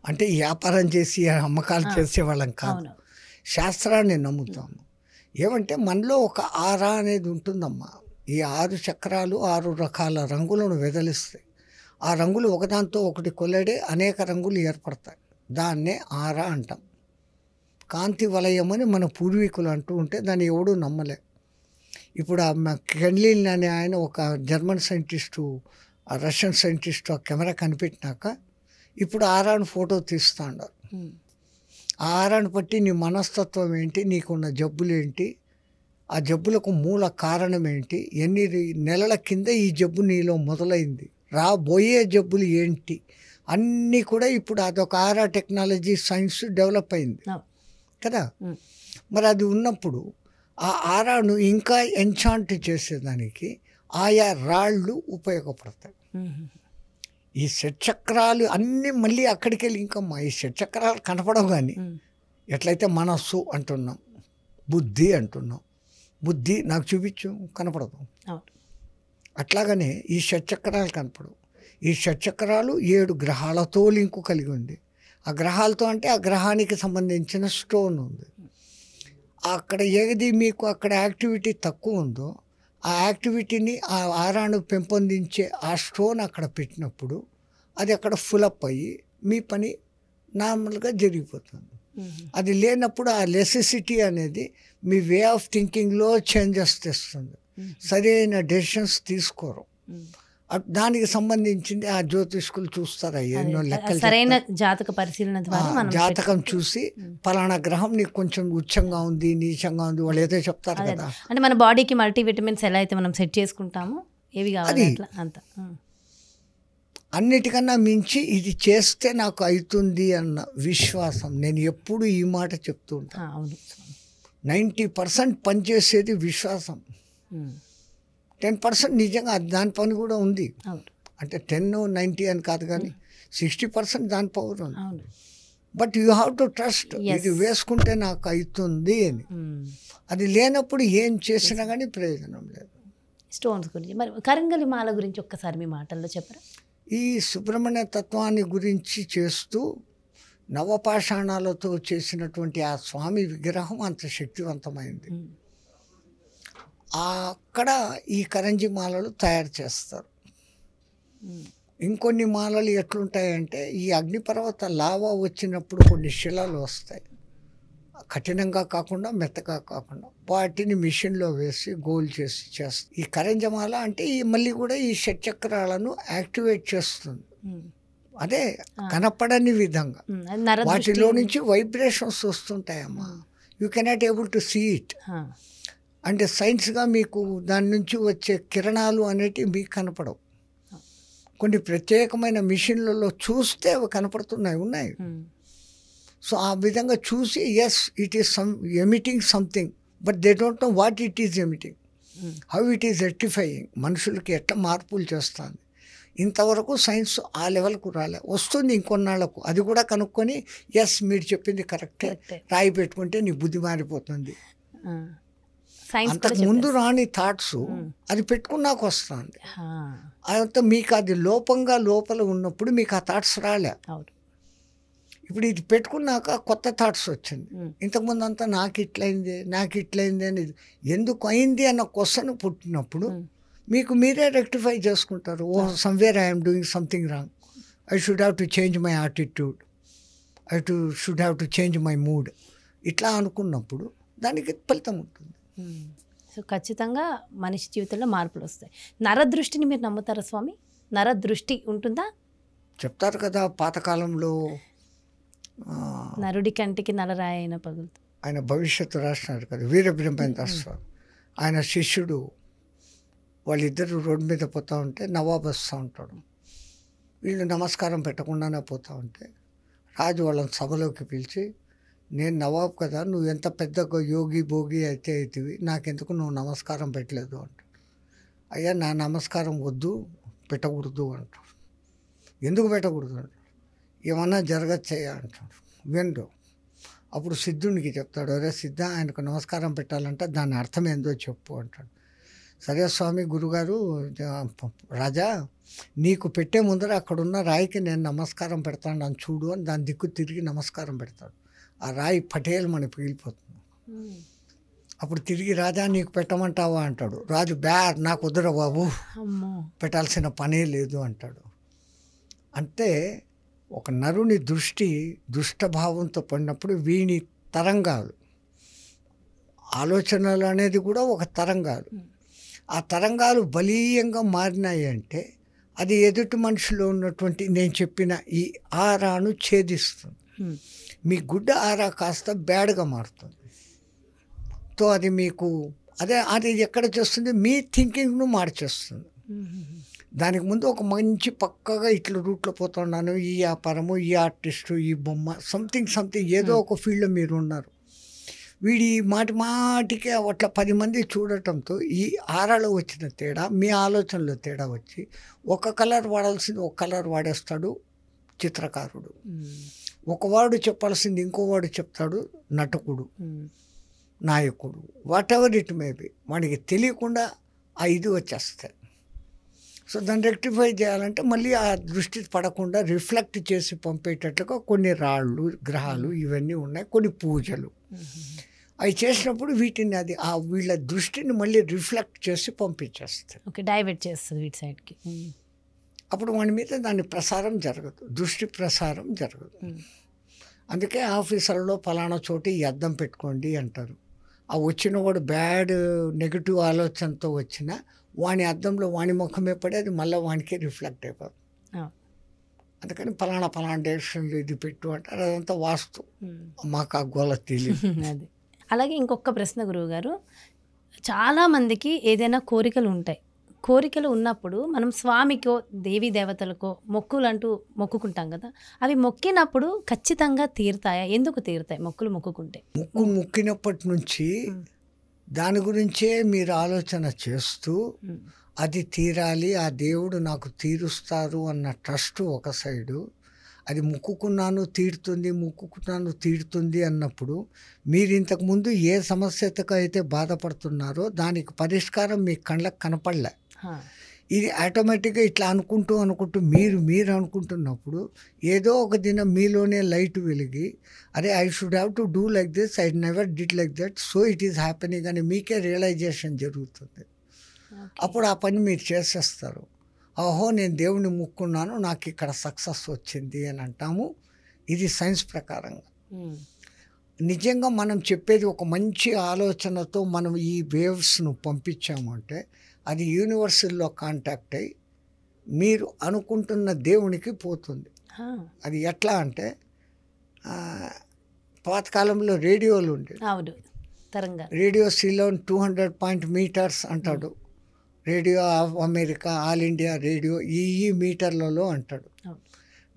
[SPEAKER 2] అంటే వ్యాపారం చేసి అమ్మకాలు చేసేవాళ్ళం కాదు, శాస్త్రాన్ని నమ్ముతాము. ఏమంటే మనలో ఒక ఆరా అనేది ఉంటుందమ్మా. ఈ 6 చక్రాలు 6 రకాల రంగులను వెదలిస్తాయి. ఆ రంగులు ఒకదాంతో ఒకటి కొల్లడే అనేక రంగులు ఏర్పడతాయి. దాన్నే ఆరా అంటాం. కాంతి వలయం అని మన పూర్వీకులు అంటూ ఉంటే దాన్ని ఎవడూ నమ్మలే. ఇప్పుడు ఆ కెన్లిన్ అనే ఆయన ఒక జర్మన్ సైంటిస్టు, రష్యన్ సైంటిస్టు ఆ కెమెరా కనిపెట్టినాక ఇప్పుడు ఆరాను ఫోటో తీస్తూ ఉన్నారు. ఆ ఆరాను బట్టి నీ మనస్తత్వం ఏంటి, నీకున్న జబ్బులు ఏంటి, ఆ జబ్బులకు మూల కారణం ఏంటి, ఎన్ని నెలల కింద ఈ జబ్బు నీలో మొదలైంది, రాబోయే జబ్బులు ఏంటి, అన్నీ కూడా ఇప్పుడు అదొక ఆరా టెక్నాలజీ సైన్స్ డెవలప్ అయింది కదా. మరి అది ఉన్నప్పుడు ఆ ఆరాను ఇంకా ఎన్చాంట్ చేసేదానికి ఆయా రాళ్ళు ఉపయోగపడతాయి. ఈ షట్చక్రాలు అన్నీ మళ్ళీ అక్కడికి వెళ్ళి ఇంకమ్మా ఈ షట్చక్రాలు కనపడవు. కానీ ఎట్లయితే మనస్సు అంటున్నాం, బుద్ధి అంటున్నాం, బుద్ధి నాకు చూపించు కనపడదు. అట్లాగనే ఈ షట్చక్రాలు కనపడవు. ఈ షట్చక్రాలు 7 గ్రహాలతో లింకు కలిగి ఉంది. ఆ గ్రహాలతో అంటే ఆ గ్రహానికి సంబంధించిన స్టోన్ ఉంది. అక్కడ ఏది మీకు అక్కడ యాక్టివిటీ తక్కువ ఉందో ఆ యాక్టివిటీని ఆ ఆరాను పెంపొందించే ఆ స్టోన్ అక్కడ పెట్టినప్పుడు అది అక్కడ ఫులప్ అయ్యి మీ పని నార్మల్గా జరిగిపోతుంది. అది లేనప్పుడు ఆ నెసెసిటీ అనేది మీ వే ఆఫ్ థింకింగ్లో చేంజెస్ తెస్తుంది. సరైన డెసిషన్స్ తీసుకోరు. దానికి సంబంధించింది ఆ జ్యోతిష్కులు చూస్తారు. ఎన్నో లెక్కలు
[SPEAKER 1] సరైన జాతక పరిశీలన ద్వారా
[SPEAKER 2] జాతకం చూసి పలానా గ్రహం నీకు కొంచెం ఉచ్చంగా ఉంది, నీచంగా ఉంది, వాళ్ళు ఏదో చెప్తారు కదా.
[SPEAKER 1] అంటే మన బాడీకి మల్టీవిటమిన్స్ ఎలా అయితే మనం సెట్ చేసుకుంటామో ఏవి కావాలి అంత.
[SPEAKER 2] అన్నిటికన్నా మించి ఇది చేస్తే నాకు అవుతుంది అన్న విశ్వాసం. నేను ఎప్పుడు ఈ మాట చెప్తూ ఉంటాను. 90% పనిచేసేది విశ్వాసం, 10% నిజంగా దాని పని కూడా ఉంది. అంటే 10-90 అని కాదు, కానీ 60% దాని పవర్ ఉంది. But you have to trust, ఇది వేసుకుంటే నాకు అవుతుంది అని. అది లేనప్పుడు ఏం చేసినా కానీ ప్రయోజనం లేదు.
[SPEAKER 1] స్టోన్స్ గురించి మరి కరంగలి మాల గురించి ఒక్కసారి మీ మాటల్లో చెప్పరా?
[SPEAKER 2] ఈ సుబ్రహ్మణ్య తత్వాన్ని గురించి చేస్తూ నవపాషాణాలతో చేసినటువంటి ఆ స్వామి విగ్రహం అంత శక్తివంతమైంది. అక్కడ ఈ కరంజీ మాలలు తయారు చేస్తారు. ఇంకొన్ని మాలలు ఎట్లుంటాయంటే ఈ అగ్నిపర్వత లావా వచ్చినప్పుడు కొన్ని శిలలు వస్తాయి, కఠినంగా కాకుండా మెత్తగా కాకుండా, వాటిని మిషన్లో వేసి గోల్ చేసి చేస్తుంది. ఈ కరంజమాల అంటే ఈ మళ్ళీ కూడా ఈ షట్చక్రాలను యాక్టివేట్ చేస్తుంది. అదే కనపడని విధంగా వాటిలో నుంచి వైబ్రేషన్స్ వస్తుంటాయమ్మా. You cannot able to see it. అంటే సైన్స్గా మీకు దాని నుంచి వచ్చే కిరణాలు అనేటివి మీకు కనపడవు. కొన్ని ప్రత్యేకమైన మిషన్లలో చూస్తే అవి కనపడుతున్నాయి, ఉన్నాయి. సో ఆ విధంగా చూసి yes it is emitting something, but they don't know what it is emitting, how it is rectifying, మనుషులకి ఎట్లా మార్పులు చేస్తుంది. ఇంతవరకు సైన్స్ ఆ లెవెల్కు రాలే, వస్తుంది ఇంకొన్నాళ్లకు. అది కూడా కనుక్కొని ఎస్ మీరు చెప్పింది కరెక్టే, రాయి పెట్టుకుంటే నీ బుద్ధి మారిపోతుంది. అంతకు ముందు రాని థాట్స్ అది పెట్టుకున్నాక వస్తుంది. అంత మీకు అది లోపంగా లోపల ఉన్నప్పుడు మీకు ఆ థాట్స్ రాలే. ఇప్పుడు ఇది పెట్టుకున్నాక కొత్త థాట్స్ వచ్చింది. ఇంతకుముందు అంతా నాకు ఇట్లయింది అని ఎందుకు అయింది అన్న క్వశ్చన్ పుట్టినప్పుడు మీకు మీరే రెక్టిఫై చేసుకుంటారు. Oh somewhere I'm doing something wrong, I should have to change my attitude should have to change my mood, ఇట్లా అనుకున్నప్పుడు దానికి ఫలితం ఉంటుంది.
[SPEAKER 1] సో ఖచ్చితంగా మనిషి జీవితంలో మార్పులు వస్తాయి. నరదృష్టిని మీరు నమ్ముతారా స్వామి? నరదృష్టి ఉంటుందా?
[SPEAKER 2] చెప్తారు కదా పాతకాలంలో
[SPEAKER 1] నరుడి కంటికి నలరాయి అయిన పగులుతుంది.
[SPEAKER 2] ఆయన భవిష్యత్తు రాసినారు కదా వీరబ్రహ్మేంద్ర స్వామి. ఆయన శిష్యుడు వాళ్ళిద్దరు రోడ్డు మీద పోతూ ఉంటే నవాబ్ వస్తూ ఉంటాడు. వీళ్ళు నమస్కారం పెట్టకుండానే పోతూ ఉంటే రాజు వాళ్ళని సభలోకి పిలిచి, నేను నవాబ్ కదా, నువ్వు ఎంత పెద్ద యోగి భోగి అయితే అవుతుంది, నాకెందుకు నువ్వు నమస్కారం పెట్టలేదు అంటాడు. అయ్యా నా నమస్కారం వద్దు, పెట్టకూడదు అంటాడు. ఎందుకు పెట్టకూడదు అంటాడు. ఏమన్నా జరగచ్చయ్యా అంటాడు. వినరు. అప్పుడు సిద్ధునికి చెప్తాడు, అరే సిద్ధ, ఆయనకు నమస్కారం పెట్టాలంటే దాని అర్థం ఏందో చెప్పు అంటాడు. సరే స్వామి, గురుగారు, రాజా, నీకు పెట్టే ముందర అక్కడున్న రాయికి నేను నమస్కారం పెడతాను అని చూడు అని దాని దిక్కు తిరిగి నమస్కారం పెడతాడు. ఆ రాయి పటేల్ మన పగిలిపోతుంది. అప్పుడు తిరిగి రాజా నీకు పెట్టమంటావా అంటాడు. రాజు నాకు వద్దురా బాబు, పెట్టాల్సిన పనే లేదు అంటాడు. అంటే ఒక నరుని దృష్టి దుష్టభావంతో పడినప్పుడు వీని తరంగాలు, ఆలోచనలు అనేది కూడా ఒక తరంగాలు, ఆ తరంగాలు బలీయంగా మారినాయి అంటే అది ఎదుటి మనిషిలో ఉన్నటువంటి నేను చెప్పిన ఈ ఆరాను ఛేదిస్తుంది. మీ గుడ్డ ఆరా కాస్త బ్యాడ్గా మారుతుంది. సో అది మీకు అది ఎక్కడ చేస్తుంది, మీ థింకింగ్ను మార్చేస్తుంది. దానికి ముందు ఒక మంచి పక్కగా ఇట్లా రూట్లో పోతున్నాను, ఈ వ్యాపారము, ఈ ఆర్టిస్టు, ఈ బొమ్మ, సంథింగ్ ఏదో ఒక ఫీల్డ్లో మీరు ఉన్నారు. వీడి మాటికి అట్లా 10 మంది చూడటంతో ఈ ఆరాలో వచ్చిన తేడా, మీ ఆలోచనలో తేడా వచ్చి ఒక కలర్ వాడాల్సింది ఒక కలర్ వాడేస్తాడు చిత్రకారుడు, ఒకవాడు చెప్పాల్సింది ఇంకోవాడు చెప్తాడు నటకుడు, నాయకుడు, what ever it may be. వాడికి తెలియకుండా ఆ ఇది వచ్చేస్తాయి. సో దాన్ని రెక్టిఫై చేయాలంటే మళ్ళీ ఆ దృష్టి పడకుండా రిఫ్లెక్ట్ చేసి పంపేటట్లుగా కొన్ని రాళ్ళు, గ్రహాలు ఇవన్నీ ఉన్నాయి, కొన్ని పూజలు అవి చేసినప్పుడు వీటిని వీళ్ళ దృష్టిని మళ్ళీ రిఫ్లెక్ట్ చేసి పంపించేస్తాయి.
[SPEAKER 1] ఓకే, డైవర్ట్ చేస్తుంది వీటి సైడ్కి.
[SPEAKER 2] అప్పుడు వాడి మీద దాని ప్రసారం జరగదు, దృష్టి ప్రసారం జరగదు. అందుకే ఆఫీసులలో ఫలానా చోటి ఈ అద్దం పెట్టుకోండి అంటారు. ఆ వచ్చిన వాడు బ్యాడ్ నెగిటివ్ ఆలోచనతో వచ్చిన వాని అద్దంలో వాని ముఖమే పడి అది మళ్ళీ వానికి రిఫ్లెక్ట్ అయిపోతుంది. అందుకని ఫలానా డైరెక్షన్లో ఇది పెట్టు అంటారు. అదంతా వాస్తు, మాకు ఆ గోల తెలియదు.
[SPEAKER 1] అది అలాగే ఇంకొక ప్రశ్న గురువుగారు, చాలామందికి ఏదైనా కోరికలు ఉంటాయి. కోరికలు ఉన్నప్పుడు మనం స్వామికో దేవీ దేవతలకో మొక్కులు అంటూ మొక్కుకుంటాం కదా, అవి మొక్కినప్పుడు ఖచ్చితంగా తీరుతాయా? ఎందుకు తీరుతాయి మొక్కులు మొక్కుకుంటే?
[SPEAKER 2] మొక్కినప్పటి నుంచి దాని గురించే మీరు ఆలోచన చేస్తూ అది తీరాలి, ఆ దేవుడు నాకు తీరుస్తారు అన్న ట్రస్ట్ ఒక సైడు, అది మొక్కుకున్నాను తీరుతుంది అన్నప్పుడు మీరు ఇంతకుముందు ఏ సమస్యతో అయితే బాధపడుతున్నారో దానికి పరిష్కారం మీ కళ్ళకు కనపడలే. ఇది ఆటోమేటిక్గా ఇట్లా అనుకుంటూ మీరు అనుకుంటున్నప్పుడు ఏదో ఒక దినం మీలోనే లైట్ వెలిగి, అరే I should have to do like this, I never did like that, so it is happening అని మీకే రియలైజేషన్ జరుగుతుంది. అప్పుడు ఆ పని మీరు చేసేస్తారు. ఓహో, నేను దేవుని మొక్కున్నాను, నాకు ఇక్కడ సక్సెస్ వచ్చింది అని అంటాము. ఇది సైన్స్ ప్రకారంగా. నిజంగా మనం చెప్పేది ఒక మంచి ఆలోచనతో మనం ఈ వేవ్స్ను పంపించాము అంటే అది యూనివర్సల్లో కాంటాక్ట్ అయ్యి మీరు అనుకుంటున్న దేవునికి పోతుంది. అది ఎట్లా అంటే పాతకాలంలో రేడియోలు ఉండేవి. రేడియో సిలోన్ 200 మీటర్స్ అంటాడు, radio of America, all India radio ఈ మీటర్లలో అంటాడు.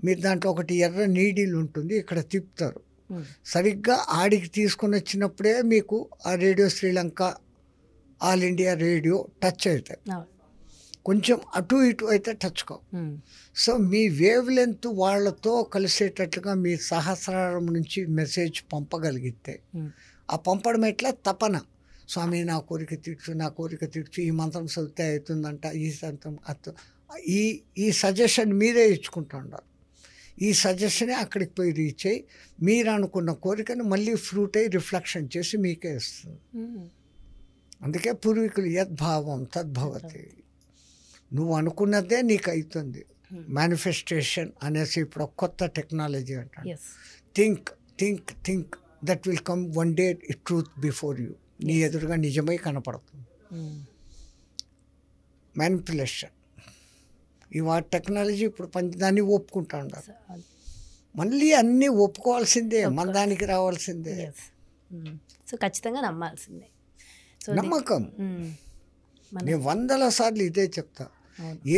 [SPEAKER 2] మీరు దాంట్లో ఒకటి ఎర్ర నీడిల్ ఉంటుంది, ఇక్కడ తిప్పుతారు. సరిగ్గా ఆడికి తీసుకొని వచ్చినప్పుడే మీకు ఆ radio Sri Lanka, all India radio touch అవుతాయి. కొంచెం అటు ఇటు అయితే టచ్ కావు. సో మీ వేవ్ లెంత్ వాళ్ళతో కలిసేటట్లుగా మీ సహస్రారం నుంచి మెసేజ్ పంపగలిగితే, ఆ పంపడం ఎట్లా తపన, స్వామి నా కోరిక తీర్చు, ఈ మంత్రం చదివితే అవుతుందంట, ఈ సంతం ఈ సజెషన్ మీరే ఇచ్చుకుంటూ ఉండాలి. ఈ సజెషనే అక్కడికి పోయి రీచ్ అయ్యి మీరు అనుకున్న కోరికను మళ్ళీ ఫ్రూట్ అయ్యి రిఫ్లెక్షన్ చేసి మీకే ఇస్తుంది. అందుకే పూర్వీకులు యద్భావం తద్భవతి, నువ్వు అనుకున్నదే నీకు అవుతుంది. మేనిఫెస్టేషన్ అనేసి ఇప్పుడు ఒక కొత్త టెక్నాలజీ అంటాడు. Think that will come one day truth before you. నీ ఎదురుగా నిజమై కనపడుతుంది. మ్యానిపులేషన్ ఇవాళ టెక్నాలజీ ఇప్పుడు దాన్ని ఒప్పుకుంటా ఉన్నారు. మళ్ళీ అన్నీ ఒప్పుకోవాల్సిందే, మన దానికి రావాల్సిందే.
[SPEAKER 1] సో ఖచ్చితంగా నమ్మాల్సిందే. సో
[SPEAKER 2] నమ్మకం. నేను 100 సార్లు ఇదే చెప్తా.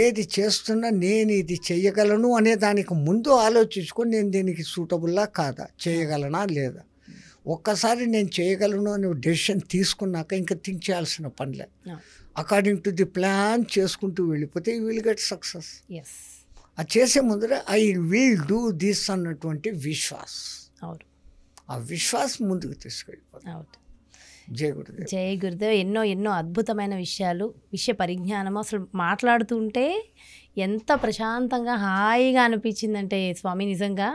[SPEAKER 2] ఏది చేస్తున్నా నేను ఇది చేయగలను అనే దానికి ముందు ఆలోచించుకొని నేను దీనికి సూటబుల్లా కాదా, చేయగలనా లేదా. ఒక్కసారి నేను చేయగలను అనే డెసిషన్ తీసుకున్నాక ఇంకా థింక్ చేయాల్సిన పనిలే. అకార్డింగ్ టు ది ప్లాన్ చేసుకుంటూ వెళ్ళిపోతే యూ విల్ గెట్ సక్సెస్. అది చేసే ముందర ఐ విల్ డూ దిస్ అన్నటువంటి విశ్వాస్, ఆ విశ్వాస్ ముందుకు తీసుకెళ్ళిపోతుంది. జై గురుదేవ్.
[SPEAKER 1] జై గురుదేవ్. ఎన్నో ఎన్నో అద్భుతమైన విషయాలు, విషయ పరిజ్ఞానము. అసలు మాట్లాడుతుంటే ఎంత ప్రశాంతంగా హాయిగా అనిపించిందంటే స్వామి, నిజంగా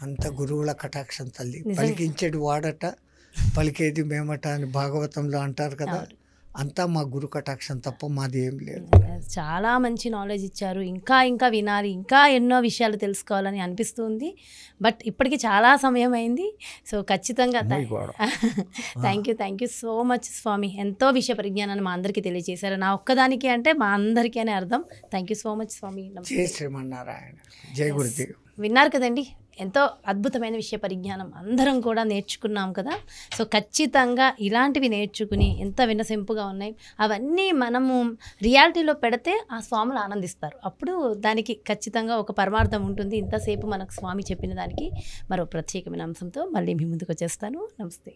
[SPEAKER 2] అంత గురువుల కటాక్షం తల్లి. పలికించేది వాడట, పలికేది మేమట అని భాగవతంలో అంటారు కదా. అంతా మా గురు కటాక్షం తప్ప మాది ఏం లేదు.
[SPEAKER 1] చాలా మంచి నాలెడ్జ్ ఇచ్చారు. ఇంకా ఇంకా వినాలి, ఇంకా ఎన్నో విషయాలు తెలుసుకోవాలని అనిపిస్తుంది. బట్ ఇప్పటికి చాలా సమయం అయింది. సో ఖచ్చితంగా థ్యాంక్ యూ సో మచ్ స్వామి. ఎంతో విషయ పరిజ్ఞానాన్ని మా అందరికీ తెలియజేశారు. నా ఒక్కదానికి అంటే మా అందరికీ అనే అర్థం. థ్యాంక్ యూ సో మచ్ స్వామి.
[SPEAKER 2] జై శ్రీమన్నారాయణ. జై గురుదేవ్.
[SPEAKER 1] విన్నారు కదండి, ఎంతో అద్భుతమైన విషయ పరిజ్ఞానం అందరం కూడా నేర్చుకున్నాం కదా. సో ఖచ్చితంగా ఇలాంటివి నేర్చుకుని ఎంత వినసింపుగా ఉన్నాయి అవన్నీ మనము రియాలిటీలో పెడితే ఆ స్వాములు ఆనందిస్తారు. అప్పుడు దానికి ఖచ్చితంగా ఒక పరమార్థం ఉంటుంది. ఇంతసేపు మనకు స్వామి చెప్పిన దానికి మరో ప్రత్యేకమైన అంశంతో మళ్ళీ మీ ముందుకు వచ్చేస్తాను. నమస్తే.